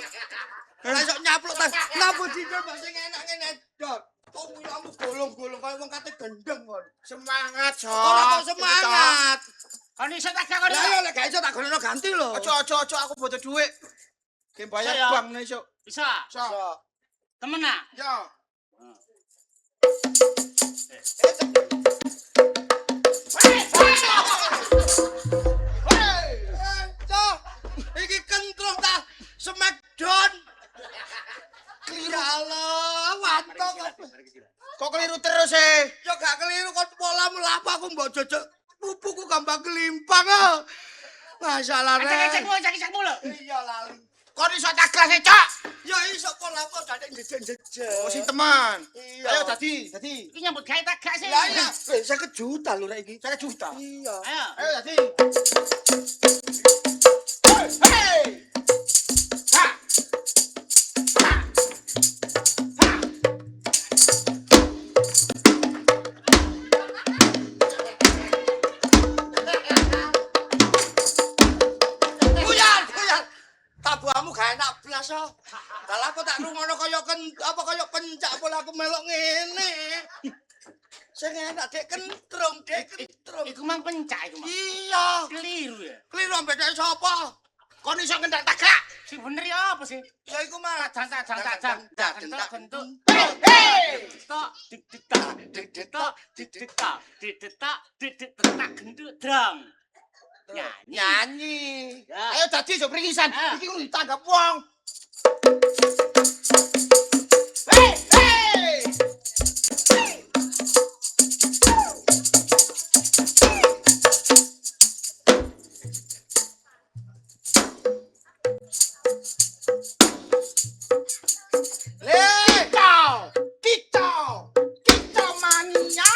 Ora iso nyapluk ta. Napa dicok sing enak ngene dot. Kok pilamu golong-golong kaya wong kate gendeng kon. Semangat, Cok. Ora kok semangat. Kon iso tak kon. Lah ya lek gak iso tak gono ganti lho. Ojo aku butuh duit. Ki bayar Iso ya? bank nih, Cok. Bisa. So. Temen ah. Ya. Iki kentrong ta Smackdown. Ya Allah, watok. Kok keliru terus sih? Yo gak keliru kon pola mlaku aku mbok jojok pupuku gampang kelimpang. Oh. Masalah Cek-cekmu lho. Iya lali. Kok iso tak kelas, Cok? Ya iso pola kok dadek jejen-jejen. Oh, si teman. Iya. Ayo dadi. Iki nyambut gawe tak gak sih? Lah iya, 50 juta lho rek iki. 1 juta. Iya. Ayo. Ayo dadi. Hey! Ha! Buyar. Tabuhamu gak enak blas oh. Lah aku tak rungono kaya kaya pencak pola aku melok ngene. Sing enak dek kentrum. Iku mang pencak iku mang. Iya. Keliru ya. Keliru ambek dek sapa? Kon iso ngendak tak gak? Sing bener ya apa sih? Ya iku mah. Gentuk. Hey! Tok dik-dik-tak, dik-dik-tak, dik-dik-tak, gendut drum. Nyanyi. Ya. Ayo dadi jo pringisan. Ah. Iki kudu ditanggap wong. Hey! Hey! Kita mania.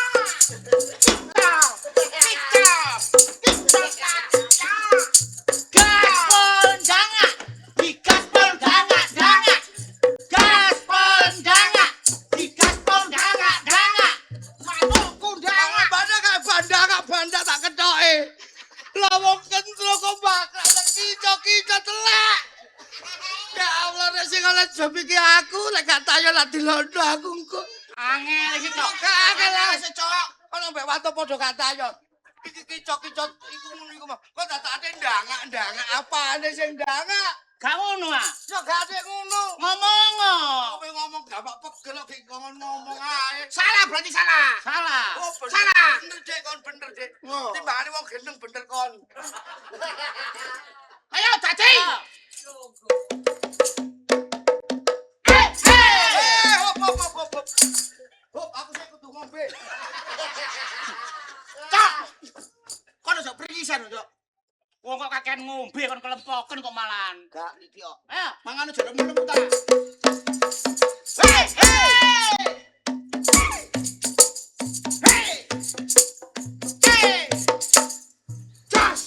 Gaspol dangak, digaspol dangak. Gaspol dangak. Manukku Jangan banda tak ketoke. Lah wong kentro kok bakal kico-kico telek. Ya Allah nek sing oleh job iki aku lek gak tayo lah dilondo aku engko. Angel iki tok. Kakek lah secok. Ono mbek wato padha gak tayo. Iki kico-kico iku ngono iku mah. Kok datake ndangak apane sing ndangak? Gak ngono ah. Yo gak ada ngono. Ngomong. Kowe ngomong gampang pegel kok ngomong ae. Salah berarti salah. Salah. Oh, bener. Salah. Bener Dek, kon bener Dek. Oh. Timbangane wong gendeng bener kon. Ayo dadi. Hop. Hop, aku sing kudu ngombe. Cok. Kon ojo pringisan, Cok. Wong kok kakean ngombe kon kelempoken kok malan. Gak iki kok. Ayo. Mangan ojo lemu-lemu ta. Hey! Hey! Hey! Hey! Jos!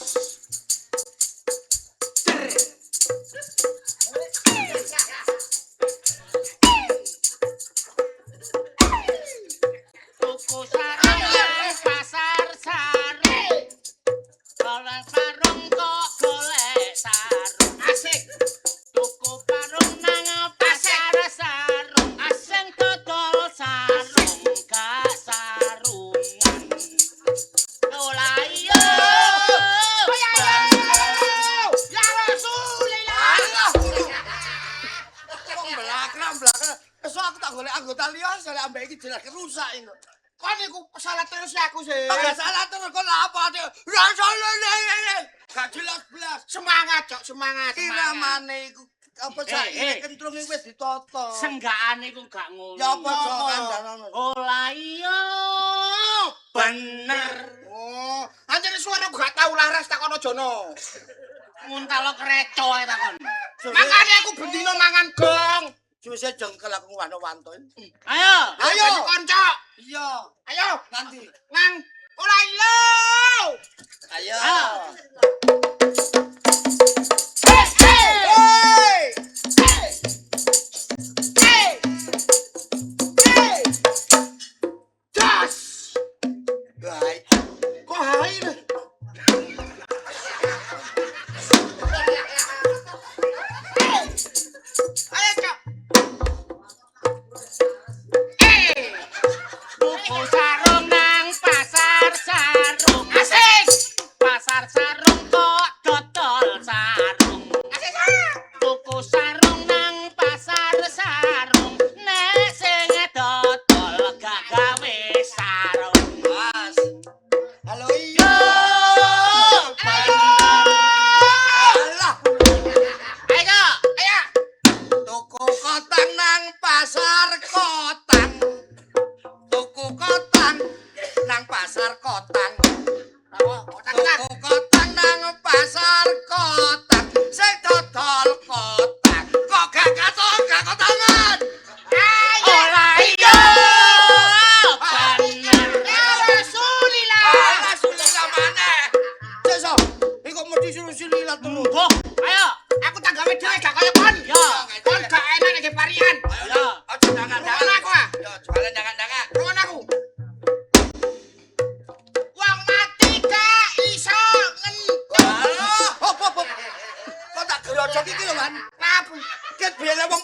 lagi rusak ini. Kon iku salah terus aku sih. Enggak salah terus kok lah apa dia? Rasane gak jelas blas. Semangat, Cok, semangat. Iramane iku apa saiki kentrung iki wis ditoto. Senggakane iku gak ngono. Ya apa Cok kandhanono. Olah iya bener. Oh, anjene suara gak tau laras takono Jono. Nguntalo kreco ae takon. Makane aku bendino mangan gong. Suwise jengkel aku wano-wanto. Ayo. Ayo kanca. Iya. Ayo Nanti. nang ora iya. Ayo. Das. Baik. Kok hai lho. Ayo, Cok. Tuku sarung nang pasar sarung. Asik. Pasar sarung kok dodol sarung. Asik. Tuku sarung nang pasar sarung. Nek sing dodol gak gawe sarung. Mas. Halo iya. Ayo. Alah. Ayo. Ayo. Tuku kotang nang pasar kotang. Tuku kotang nang pasar kotang. Tuku kotang nang pasar kotang. Sing dodol kotang. Kok gak kotangan? Olah iya bener. Alah sulila maneh. Sesa, iku mesti suruh-sulilat terus. Oh, ayo. Aku tanggawe dhewe gak kaya kon. Ya. Kon gak enak nek varian. Ya. Aja dangan-dangan. Kon aku ah. Yo, jualan dangan-dangan. Kon aku. Wong mati gak iso ngentut. Alah, hop. Kok tak gerojok iki lho, Man. Labu. Ket biyen wong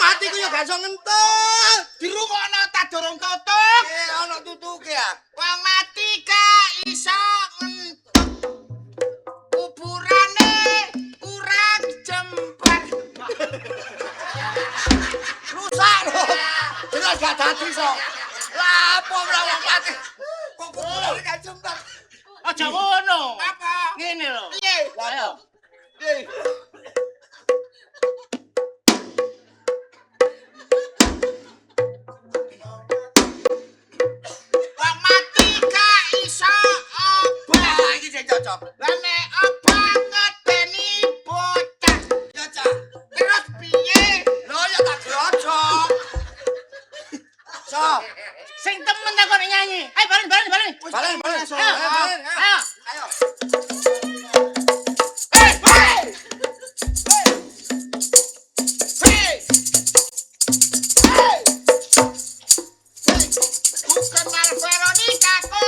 mati ku yo gak iso ngentut. Dirungokno tak dorong tutup. Ana tutuke ya. Wong mati gak iso ngentut. Kuburane kurang jembar. Rusak lho. Jelas gak dadi so. Lah apa ora wong mati. Kok kuburane gak jembar. Aja ngono. Apa? Ngene lho. Piye? Ayo. Piye? Wong mati gak iso obah. Nah, iki sing cocok. Lah nek obah ngedeni bocah. Ya, Cak. Terus piye? Lho ya tak gerojok. So, Sing temen takon nyanyi. Ayo balen. balen. So, Ayo. Ayo. Ayo. Hey, hey! Hey! Hey! Ku kenal Veronica ku.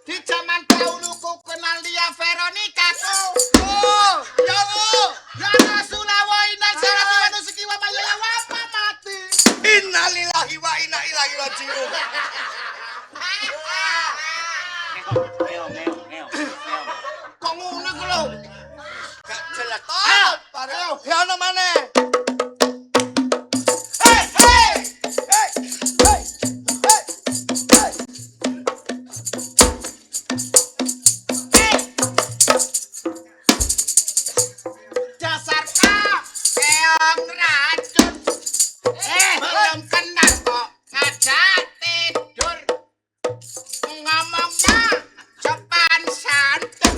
Di zaman dahulu ku kenal dia Veronica ku. Oh, ya Allah. Ya Rasulullah inna salatu wa nusuki wa mahyaya wa mamati. Innalillahi wa inna ilaihi raji'un. Ngeo. Kok ngono ku lho? Gak jelas. Ayo. Ayo, ya ono maneh. Hey, hey! Dasar kau keong racun. Belum kenal kok ngajak tidur. Ngomongnya sopan santun.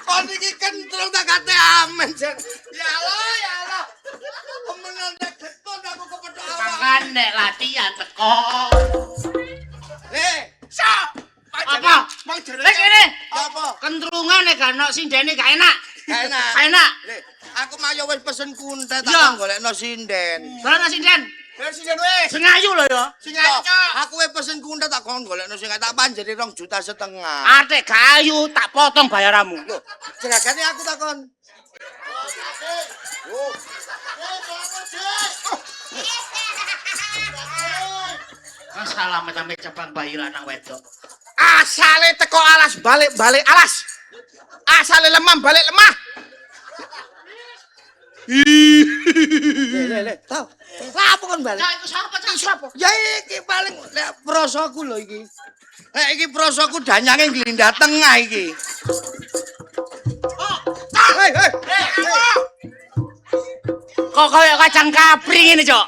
Kon iki kentrung tak kate amen, Jen. Ya Allah. Kemenan nek getun aku kepethuk awak. Mangan nek latihan teko. So, Apa? Mang jere. Lek ngene. Apa? Kentrungan nek gak ono sindene gak enak. Gak enak. Gak enak. Leh, aku mah yo wis pesen kuntet tak Ya. golekno sinden. Dolan sinden. Versi jen wis. Sing ayu lho ya. Sing Yo, ayo, Cok. aku wis pesen kuntet tak golekno sing tak panjeri 2,5 juta. Atik kayu tak potong bayaranmu. Loh, jeragane aku takon. Salam sampe cepang bayi lanang wedok. Asale teko alas balik alas. Asale lemah balik lemah. Le, tau. Lah apa kon balik? Cok iku sapa cok? Sapa? Ya iki paling lek prosoku lho iki. Lek iki prosoku danyange nglindah tengah iki. Hei, hei. Kok koyo kacang kapri ngene, Cok?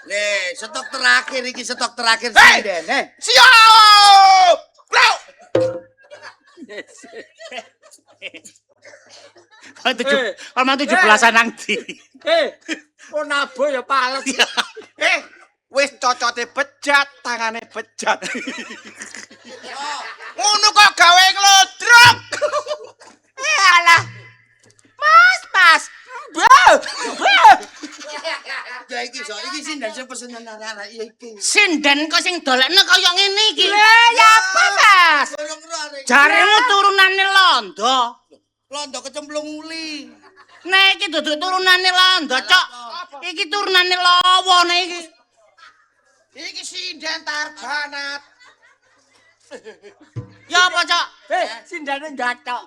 Nih, stok terakhir iki stok terakhir sinden. Siap! Bro! Kalau mau 17-an nang ndi? Nabo ya pales. Wis cocote bejat, tangane bejat. Ngono kok gawe nglodrok. Alah. Mas. Mbah. Ya iki iki sinden sing pesenan anak iki. Sinden kok sing dolekne kaya ngene iki. Ya apa, Mas? Jaremu turunane londo. Londo kecemplung uli. Nek iki dudu turunane londo, Cok. Iki turunane lawa nek iki. Iki sinden tarbanat. Ya apa, Cok? Sindane gathok.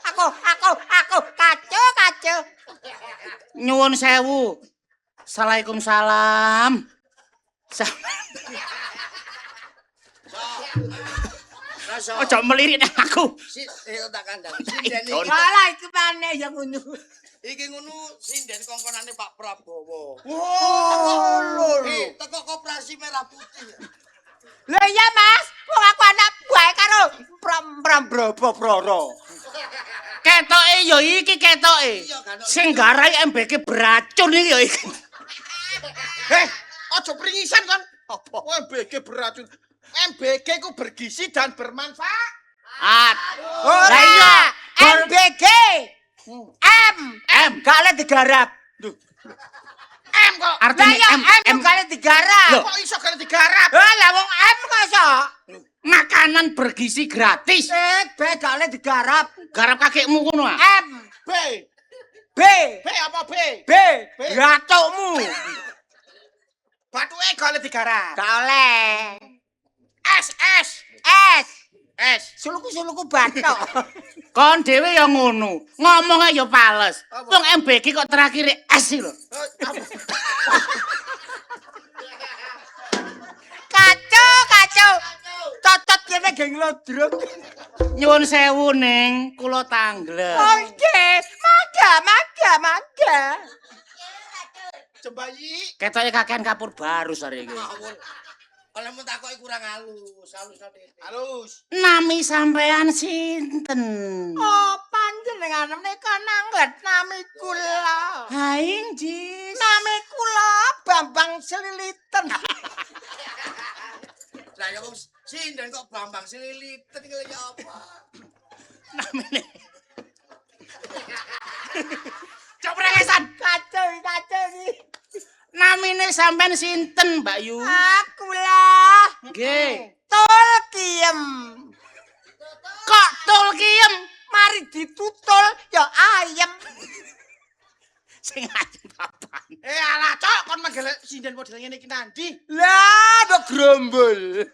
Aku kacu. Nyuwun sewu. Waalaikumsalam. Ojo melirik nang aku. Tak kandang. Sinden iki. Malah iki maneh ya ngono. Iki ngono sinden kongkonane Pak Prabowo. Oh, lho. Teko koperasi merah putih. Lha iya, Mas. Wong aku anak buah karo Prambro. Ketoke ya iki ketoke. Sing garai MBK beracun iki ya iki. Aja pringisan kon. Apa? MBG beracun. MBG ku bergizi dan bermanfaat. Lah iya, MBG. M. Gak oleh digarap. M kok. Artinya M gak oleh digarap. Loh. Kok iso gak oleh digarap? Lah wong M kok iso. makanan bergizi gratis. B gak oleh digarap. Garap kakekmu ngono ah. M. B apa B? Gatukmu. Batuke gak oleh digarap. Gak oleh. S. Suluku batok. Kon dhewe ya ngono. Ngomongnya ya pales. Wong MBG kok terakhir S lho. Kacau. Cocot kene geng lodrok. Nyuwun sewu ning kula tanggel. Nggih, maga. Jembayi. Ketoke kakean kapur baru sare iki. Oleh mun takoki kurang halus Halus. Nami sampean sinten? Oh, panjenengan menika nanglet nami kula. Ha injis. Nami kula Bambang Seliliten. Lah ya wong sinden kok Bambang Seliliten iki lho ya apa? Namine. Coba rengesan. Kacau iki. Namine sampean sinten, Mbak Yu? Aku lah. Nggih. Tul kiem. Kok tul kiem? Mari ditutul ya ayem. Sing ayem papan. Alah cok kon manggil sinden model ngene iki nandi? Lah, mbok grombol.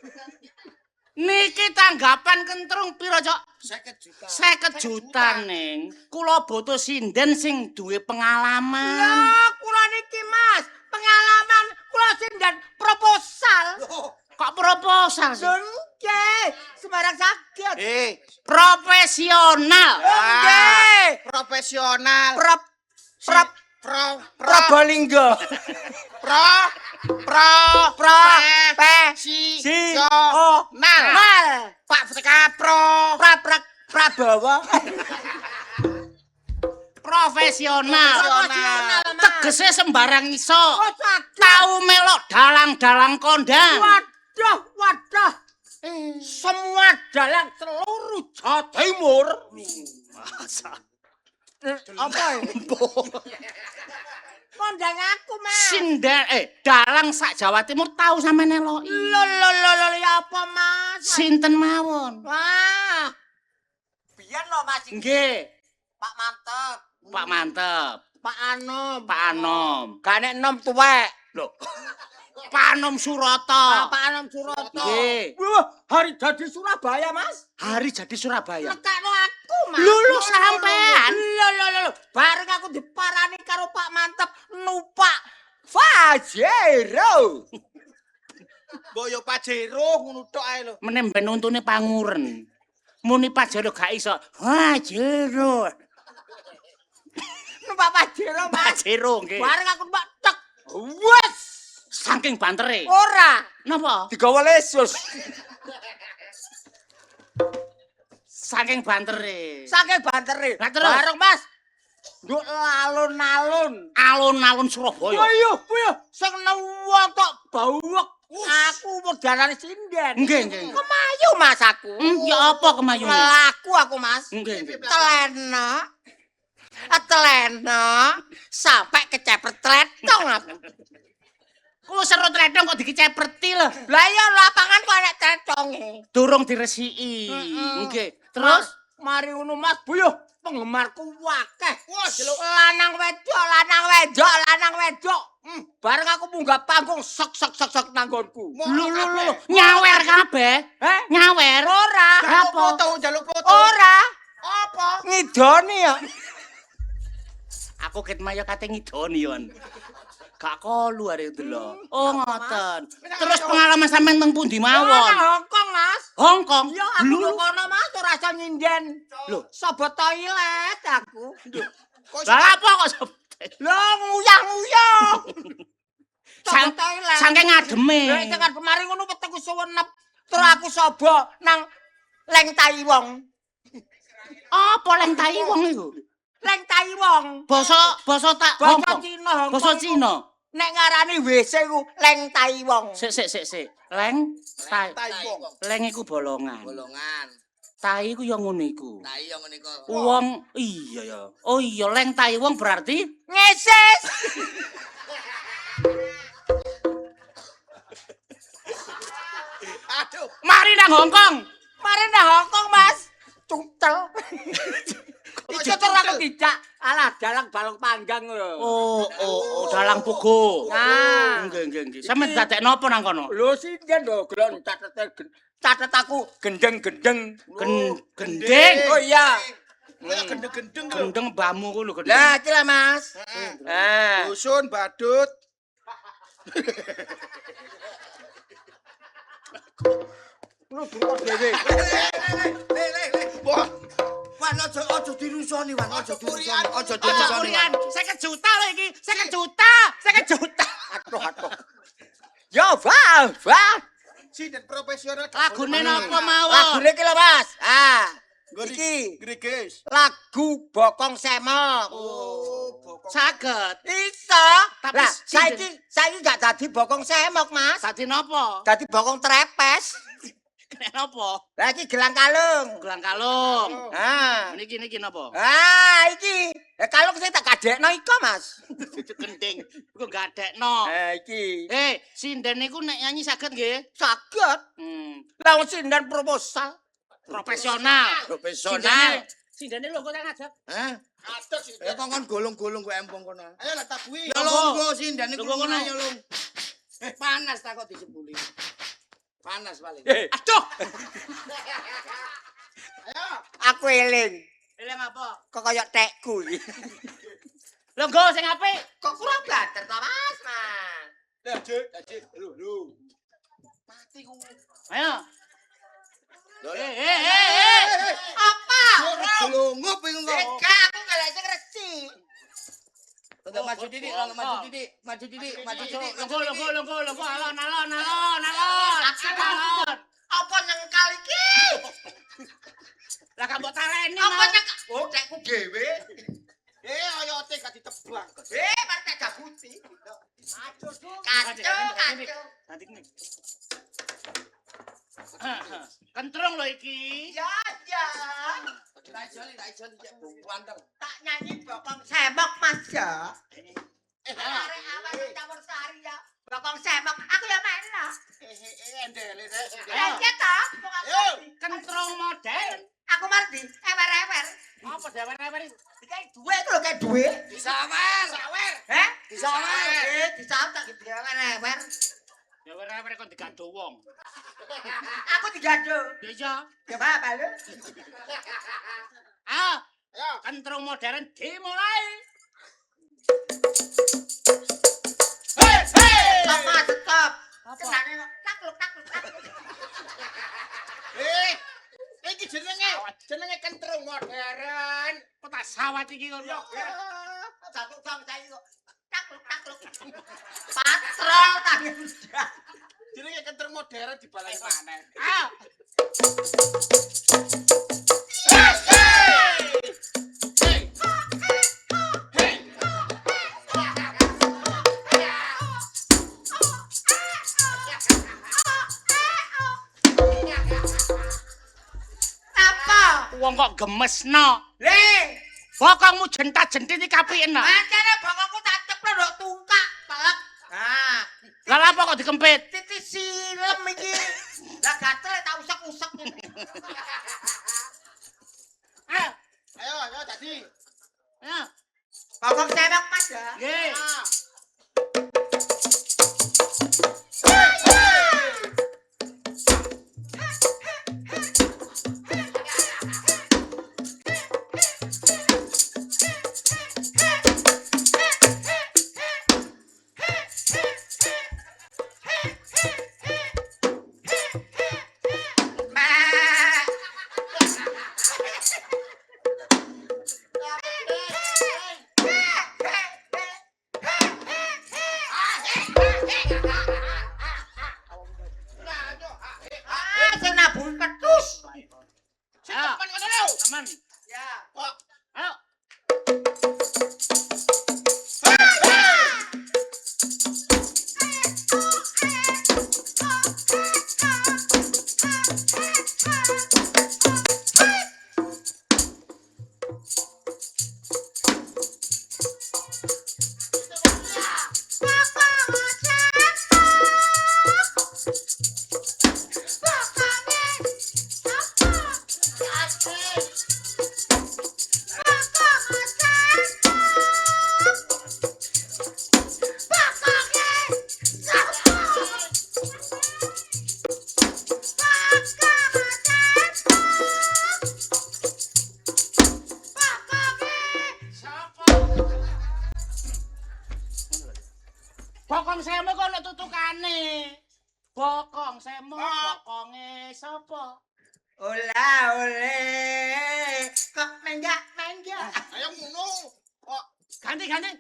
Niki tanggapan kentrung pira, Cok? 50 juta. 50 juta, Ning. Kula butuh sinden sing duwe pengalaman. Lah, kula niki Mas, pengalaman kula sinden proposal. Kok proposal sih? Nggih, sembarang saged. Profesional. Nggih, profesional. Probolinggo. Nal. Pak Prabowo. Profesional. Profesional, Mas. Tegese sembarang iso. Oh, saged. Tahu melok dalang-dalang kondang. Waduh. Semua dalang seluruh Jawa Timur. Masa. Apa itu? Kondang aku, Mas. Sinden dalang sak Jawa Timur tahu sampe neloki. Lho, ya apa, Mas? Sinten mawon? Wah. Biyen lho, Mas. Nggih, Pak Mantep. Pak Mantep. Pak Anom. Pak Anom. Gak nek enom tuwek. Lho. Panom Surata. Panom Surata. Nggih. Wah, hari jadi Surabaya, Mas. Hari jadi Surabaya. Lekakno aku, Mas. Lho sampean. Lho. Bareng aku diparani karo Pak Mantep numpak Pajero. Boyo Pajero ngono tok ae lho. Meneh ben untune panguren. Muni Pajero gak iso. Pajero. Numpak Pajero, Mas. Pajero nggih. Bareng aku numpak tek. Wes. Saking bantere. Ora. Napa? Digawa lesus. Saking bantere. Saking bantere. Lah terus? Bareng, Mas. Nduk alun-alun. Alun-alun Surabaya. Ayo. Sing nuwun tok bauek. Aku mau dalane sinden. Nggih. Kemayu, Mas aku. Ya apa kemayune? Melaku aku, Mas. Nggih. Telena sampai kecepet tletong aku. Kulo serut tretong kok dikecepreti lho. Lah iya lapangan kok enek tletonge. Durung diresiki. Nggih. Terus mari ngono Mas, buyuh penggemarku akeh. Wah, lanang wedok. Bareng aku munggah panggung sok nanggonku. Lho. Nyawer kabeh. Nyawer. Ora. Jaluk foto. Ora. Apa? Ngidoni ya. Aku ket maya kate ngidoni yon. Gak kolu arek delok. Oh ngoten. Terus pengalaman sampean teng pundi mawon? Hongkong, Mas. Hongkong. Ya aku yo kono Mas ora iso nyinden. Lho, Sobo toilet aku. lah apa kok sebut? Lho nguyah-nguyah. Sang- toilet. Saking ngademe. Lha tekan kemarin ngono wetengku suwenep. Terus aku sobo nang Leng Taiwong. Apa leng tai wong iku? Leng Taiwong. Basa tak Basa Hongkong. Cina, Hongkong. Basa Cina. Nek ngarani WC ku Leng Taiwong. Sik. Leng tai. Taiwong. Leng iku bolongan. Bolongan. Tai iku ya ngono iku. Tai yo ngene iku. Wong iya ya. Oh iya leng tai wong berarti Ngeses. Aduh. mari nang Hongkong. Mari nang Hongkong, Mas. Cungtel. Iku terus aku dijak. Alah, dalang balong panggang lho. Oh, dalang pugo. Nah. Nggih. Sampe dadek napa nang kono? Lho sinden lho, gelon catet aku gendeng-gendeng. Gendeng. Oh iya. Gendeng-gendeng lho. Gendeng bamu ku lho gendeng. Lah, iki lah, Mas. Dusun badut. Lu durung dhewe. Wah, Wan aja dirusoni, Wan aja dirusoni. Aja Aja dirusoni. kurian, 50 juta lho iki. 50 juta. Aduh. Ya, Wah. sinden profesional. Lagune napa mawon? Lagune iki lho, Mas. Iki Iki Greges. lagu Bokong Semok. Oh, bokong. Saged. Iso. Tapi Lah, sinden. saiki gak dadi Bokong Semok, Mas. Dadi napa? Dadi Bokong Trepes. Kena napa? Lah iki gelang kalung. Gelang kalung. Niki. Niki napa? Iki. Kalung sing tak gadekno iko, Mas. Gending. Iku gadekno. Iki. Sinden niku nek nyanyi saged nggih? Saged. Lah wong sinden proposal. Profesional. Profesional. Sindene lho kok ngajak. Hah? Atus sinden. Ya kongkon golong-golong kowe empong kono. Ayo lah tabui. Ya longgo sinden niku Longgo kono. ayo lung. Panas ta kok disebuli. Panas paling. Aduh. Ayo. Aku eling. Eling apa? Kok kaya tekku iki. Lho nggo sing apik. Kok kurang blater ta, Mas? Mas. Lah, Cik. Lu. Mati ku. Ayo. Apa? Gelungup iku kok. Enggak, aku golek sing resik. Tetep maju didik, maju didik. Longgo, alon. Apa nyengkal iki? Lah gak mbok taleni. Apa nyengkal? Oh, tekku dhewe. Oyote gak ditebang. Mari tak gabuti. Kacau. Nanti ini. Kentrung lho iki. Ya. Tak ijoli cek wanter. Tak nyanyi Bokong Semok, Mas ya. Arek awak campur sari ya. Bokong Semok, aku ya main lah. Endele. Ya toh, Kentrung modern. aku mardi, ewer-ewer. Apa dewer-dewer iki? Kayak duwe itu lho, kayak duwe. Disawer. Heh? Disawer. Disawer tak ewer-ewer. cewek kon digado wong. Aku digado. Iya. Ya apa lu? Ah, Ayo. kentrung modern dimulai. Stop, Mas, stop. Senane kok takluk. Iki jenenge kentrung modern. Kok tak sawat iki ngono. Satu bang saya kok takluk. Patrol tangan. Jenenge kentrung modern dibalani maneh. Ah, Apa? wong kok gemesno. Le, Bokongmu jentat-jentit iki kapien. pancene bokongku tak ceplok ndok tungkak, pelek. Nah, Lah apa kok dikempit? titik silem iki. Lah gatel tak usek-usek. Ah, Ayo tadi. ya. Bokong sewek Mas ya. Nggih. Ah, sing nabung ketus. Ayo, Teman ngono lho. teman. Ya. Kok Ayo. Bokong semu kok ana tutukane. Bokong semu, bokonge sapa? Ola ole. Kok menggak. ayo ngono. Kok Ganti lagune.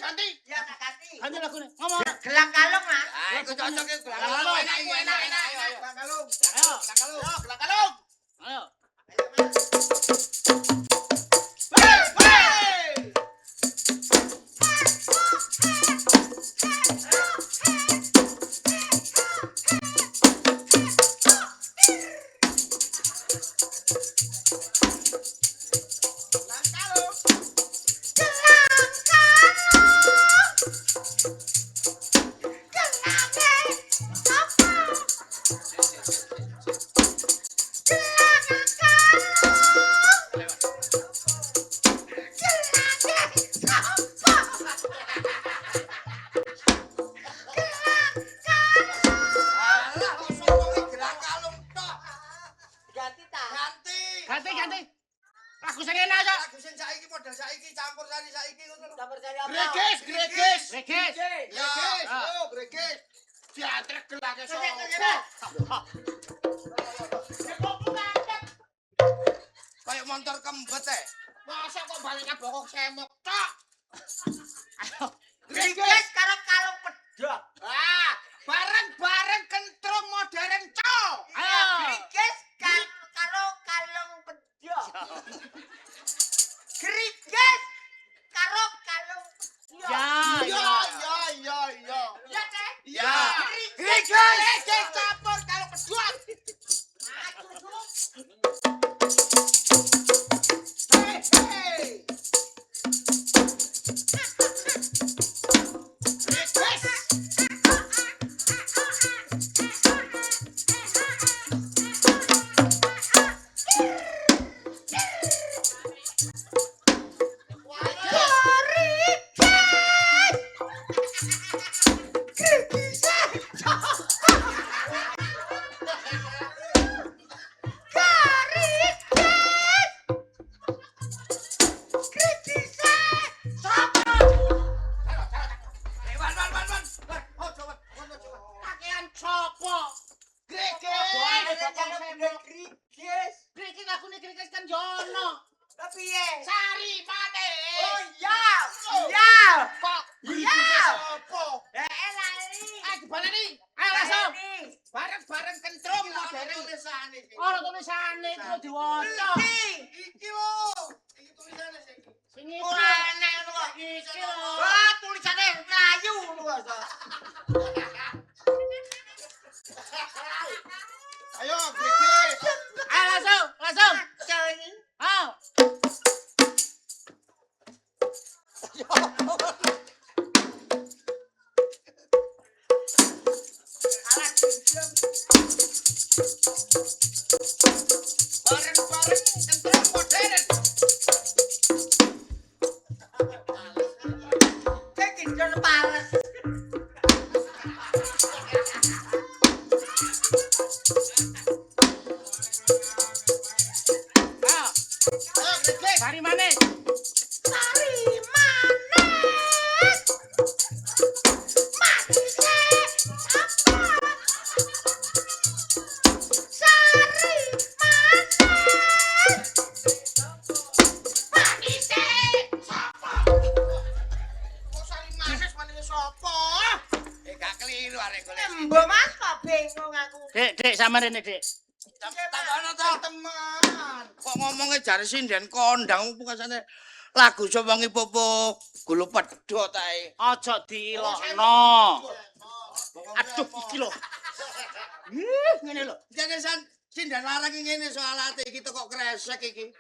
ganti. Ya tak ganti. Ganti lagune. Ngomong. Gelang kalung, Mas. Ah, iku cocok iku. Kalung. Enak. Ayo. Kalung. Ayo. Kalung. Ayo. Alah, kok sokonge gelang kalung tok. Ganti tak? Ganti. Lagu sing enak aja. Lagu sing saiki model saiki campur sari saiki ngono lho. Campur sari apa? Gregis. Regis. Ya, Ah. yo gregis. Diatrek gelake Sini, sapa? Kayak motor kembet e. Masa kok baliknya bokong semok tok? Ayo. Gregis karo kalung pedhot. Ah, bareng-bareng kentrung modern cok. Ayo. Gregis karo kalung pedhot. Gregis karo kalung pedhot. Ya. Ya. Ya, Teh? Ya. Gregis. Gregis campur kalau kedua. Hey. Krikis aku nih krikis kan jono. Tapi ya. Sari mane. Oh iya. Iya. Kok Iya. Apa? Lali. ah gimana nih? Ayo langsung. Lali. Bareng-bareng kentrum modern. Tulisane sih. Ora tulisane itu diwaca. Iki lho. Iki tulisane sih. Sing iki. Ora enak lho kok. Iki lho. Wah, tulisannya Melayu lho. Ayo, Krikis. Ayo langsung. Ayo. Bareng-bareng kentrum modern. Kayak gitu pales. Ayo. Ayo, Krikis. Sari mane. Sari manis. Manisnya apa? Sari manis. Manisnya apa? Kok sari manis sapa? Gak keliru arek golek. Mbok Mas kok bingung aku. Dik, sama rene, Dik. Takono to. Teman. Kok ngomongnya jare sinden kondang pungkasane lagu sowangi popo gulu pedhot ae. Aja diilokno. Aduh, iki lho. Ngene lho. Jane sinden larang iki ngene soal ate iki kok kresek iki.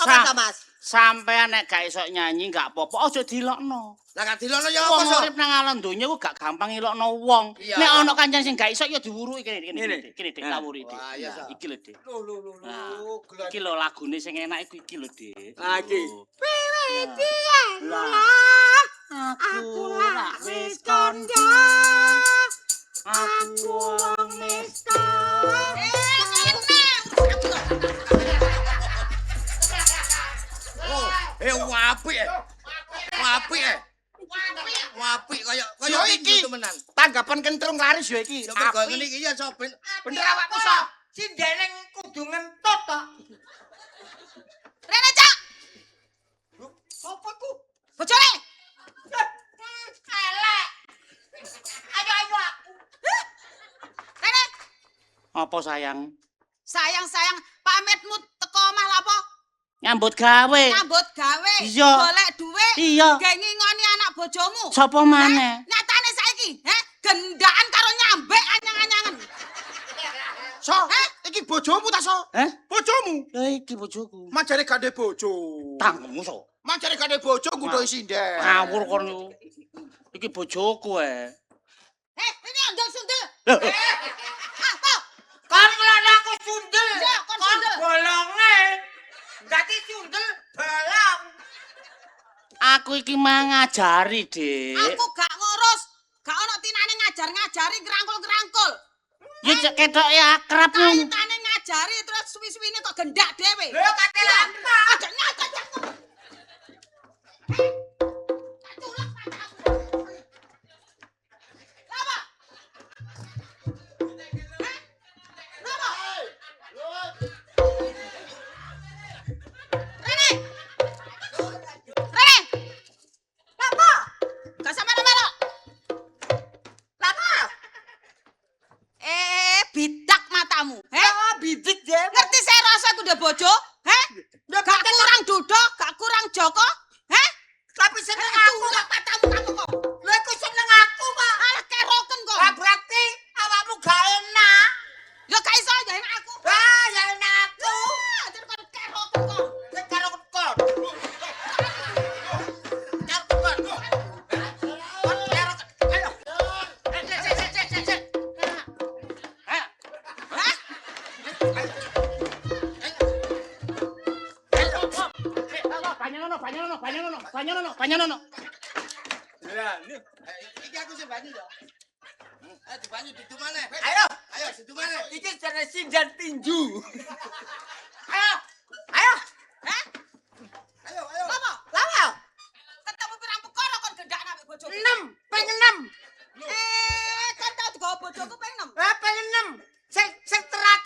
Apa to, Mas? Sampean nek gak iso nyanyi gak apa-apa, aja dilokno. Lah gak dilono ya apa Wong so? urip nang alam donya ku gak gampang ilokno wong. Iya. Nek ana kancan sing gak iso ya diwuruki kene Dik, kawuri Dik. Wah, iya, Iki lho, Dik. Lho. Nah, iki lho lagune sing enak iku iki lho, Dik. Ah, iki. Aku lak wis kandha. Aku wong miskin. Apik e. Apik e. Apik kaya Yo iki. iki temenan. Tanggapan kentrung laris yo iki. Coba kok ngene iki ya soben. Bener awakmu so. Sindene kudu ngentut to. Rene, Cak. Sopo ku? Bojone. Elek. Ayo aku. Rene, Apa sayang? sayang pamitmu teko omah lha apa? Nyambut gawe. Nyambut gawe, Iya. golek dhuwit, Iya. gengi ngoni anak bojomu. Sapa maneh? Nyatane saiki, gendaan karo nyambek anyang-anyangan. So, iki bojomu ta so? Heh? Bojomu. Ya iki bojoku. Manjare gade bojo. Tanggung so. Manjare gade bojo kudu sinden. Ngawur kon niku. Iki bojoku Ini andel sundel. Loh. Apa? Kon ngelono aku sundel. Iya, kon sundel. Bolonge. Dadi sundel bolong. Aku iki mangajari, Dik. Aku gak ngurus. Gak ono tinane ngajar-ngajari ngerangkul-ngerangkul. Ya cek ketoke akrab ngono. Kaitane ngajari terus suwi-suwine kok gendak dhewe. Lho kate lanta. Aja nyata. Apa? Rene! Apa? Gak sama melo. Apa? Bidak matamu. Bidik dhewe. Ngerti saya rasa kuda bojo? Gak kurang duduk, gak kurang joko? Tapi seneng aku. Tulak matamu kamu kok. Lho iku seneng aku kok. Alah keroken kok. Lah berarti awakmu gak enak. Ya gak iso ya enak aku. Ah, ya enak aku. Jadi kok keroken kok. Nek karo kon. Banyono. Iki aku sing banyu ya. Dibanyu didu maneh. Ayo, Ayo didu maneh. iki jenenge sindan tinju. Ayo. Ayo. Ayo, ayo. Apa? Lawa. Ketemu pirang perkara kon gendak nang bojoku. 6, pengen 6. Kan tau digawa bojoku ping 6. Pengen 6. Sing terakhir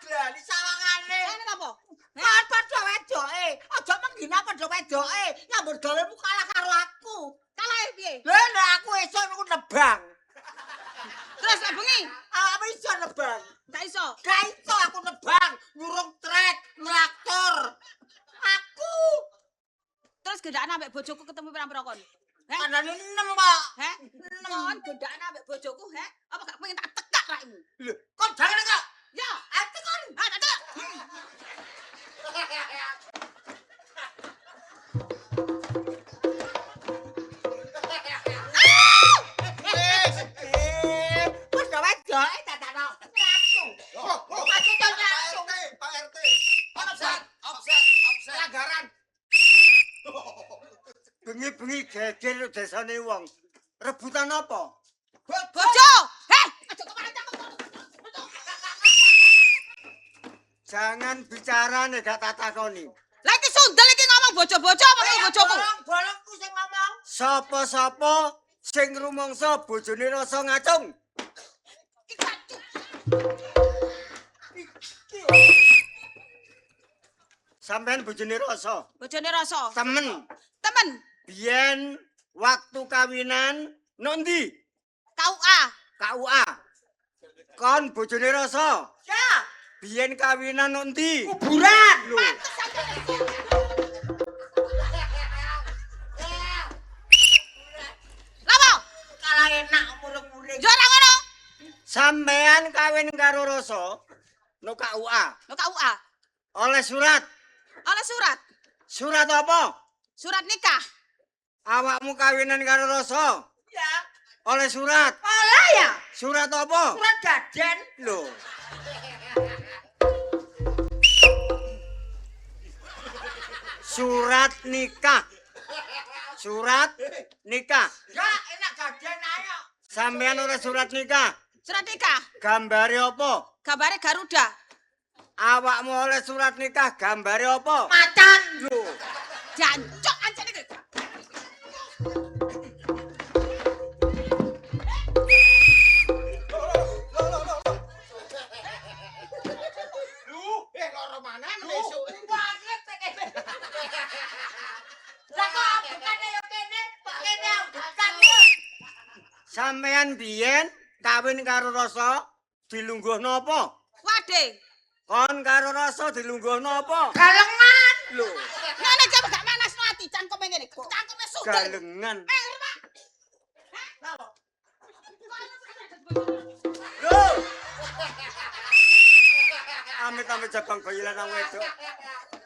Glali sawangane. Ini apa? Kan padha wedoke. Aja menghina padha wedoke. Nyambut gawe kalah karo aku. Kalah piye? Lha nek aku esuk niku nebang. Terus nek bengi Apa iso nebang? gak iso. Gak iso aku nebang, nyurung trek, traktor. Aku Terus gendaan ambek bojoku ketemu pirang-pirang kon. Heh? kanane 6 kok. Heh? Kon gendaan ambek bojoku, heh? Apa gak pengen tak tekak raimu? Lho, kok jangan kok. Ya, Ati kon. ah tak tekak. Padha wedoke dadakno. Aku. Aku to aku. Pak RT. Offset, offset, offset. Pelanggaran. Bengi-bengi geger desane wong. Rebutan apa? Bojo! Heh, aja kemana aku. Jangan bicara nek gak tak takoni. Lah iki sundel iki ngomong bojo-bojo apa karo bojoku? Bolongku sing ngomong. Sapa-sapa sing rumangsa bojone rasa ngacung. Sampeyan bojone rasa. Bojone rasa. Temen. Temen, Biyen waktu kawinan nondi? KUA. KUA. Kon bojone rasa. Ya, Biyen kawinan nondi? kuburan. Lho, Lapa? Kalah enak muring-muring. Yo ora ngono. sampean kawin karo rasa no KUA. Lo KUA. Oleh surat. Oleh surat. Surat apa? Surat nikah. Awakmu kawinan karo rasa. Ya, Oleh surat. olah ya. Surat apa? Surat gaden. Loh. Surat nikah. Surat nikah. Ya, enak gaden ayo. Sampean oleh surat nikah. Surat nikah. Gambare apa? Gambare Garuda. Awakmu oleh surat nikah gambare apa? Macan. Loh. Jancuk ancen iki. Loro mana esuk. Banget kene. Lah kok bukane yo kene, kok kene bukan. Sampean biyen kawin karo rasa dilungguhno apa? Wade. Kon karo rasa dilungguhno apa? Galengan. Loh, Ngene jam gak manasno ati cangkeme ngene. Cangkeme sugih. galengan. Loh, Amit-amit jabang bayilan nang wedok.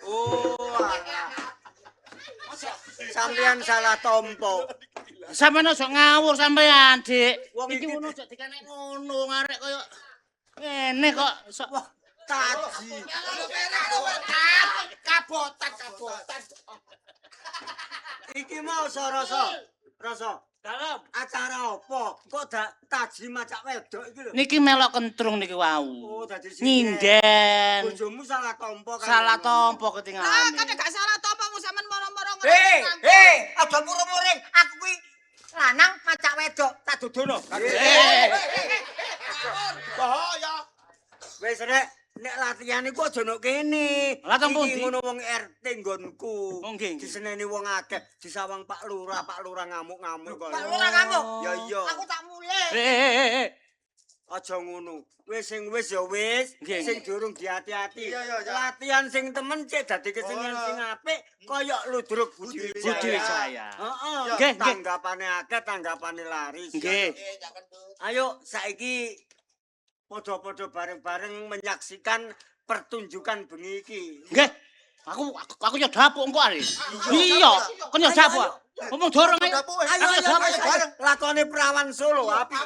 Oh, alah. Sampean salah tompo. Sampeyan aja ngawur sampeyan, Dik. Wong Iki iki- ngono aja dikenek ngono, ngarek kaya ngene kok. Wah, taji. Kabotan. Iki mau rasa. Rasa. Dalem. Acara apa? Kok taji macak wedok iki lho. Niki melok kentrung niki wau. Oh, dadi sing Nyinden. bojomu salah tompo kan. Salah tompo Ah, ketinggalan. kadang gak salah to apa sampean moro-moro ngono. aja muring-muring. Aku kuwi lanang macak wedok tak dudono. Bahaya. Wis rek, nek latihan iku aja nok kene. Lah teng Iki pundi? ngono wong RT nggonku. Oh, nggih, nggih. Diseneni wong akeh, disawang Pak Lurah ngamuk-ngamuk kok. Pak Lurah ngamuk? Ya iya. Aku tak mulai. Aja ngono. Wis sing wis ya wis, Nggih. sing durung diati-ati. Iya, iya, iya. Latihan sing temen cek dadi kesenian Oh. sing apik kaya ludruk Budi Budi Wijaya. Heeh. Nggih, nggih. Tanggapane akeh, tanggapane laris. Nggih. Ayo saiki padha-padha bareng-bareng menyaksikan pertunjukan bengi iki. Nggih. Aku yo dapuk engko are. Iya, kon yo dapuk. Ngomong dorong ayo. Dapuk, wes. Ayo Ayo, ayo ayo, bareng. Lakone Prawan Solo apik.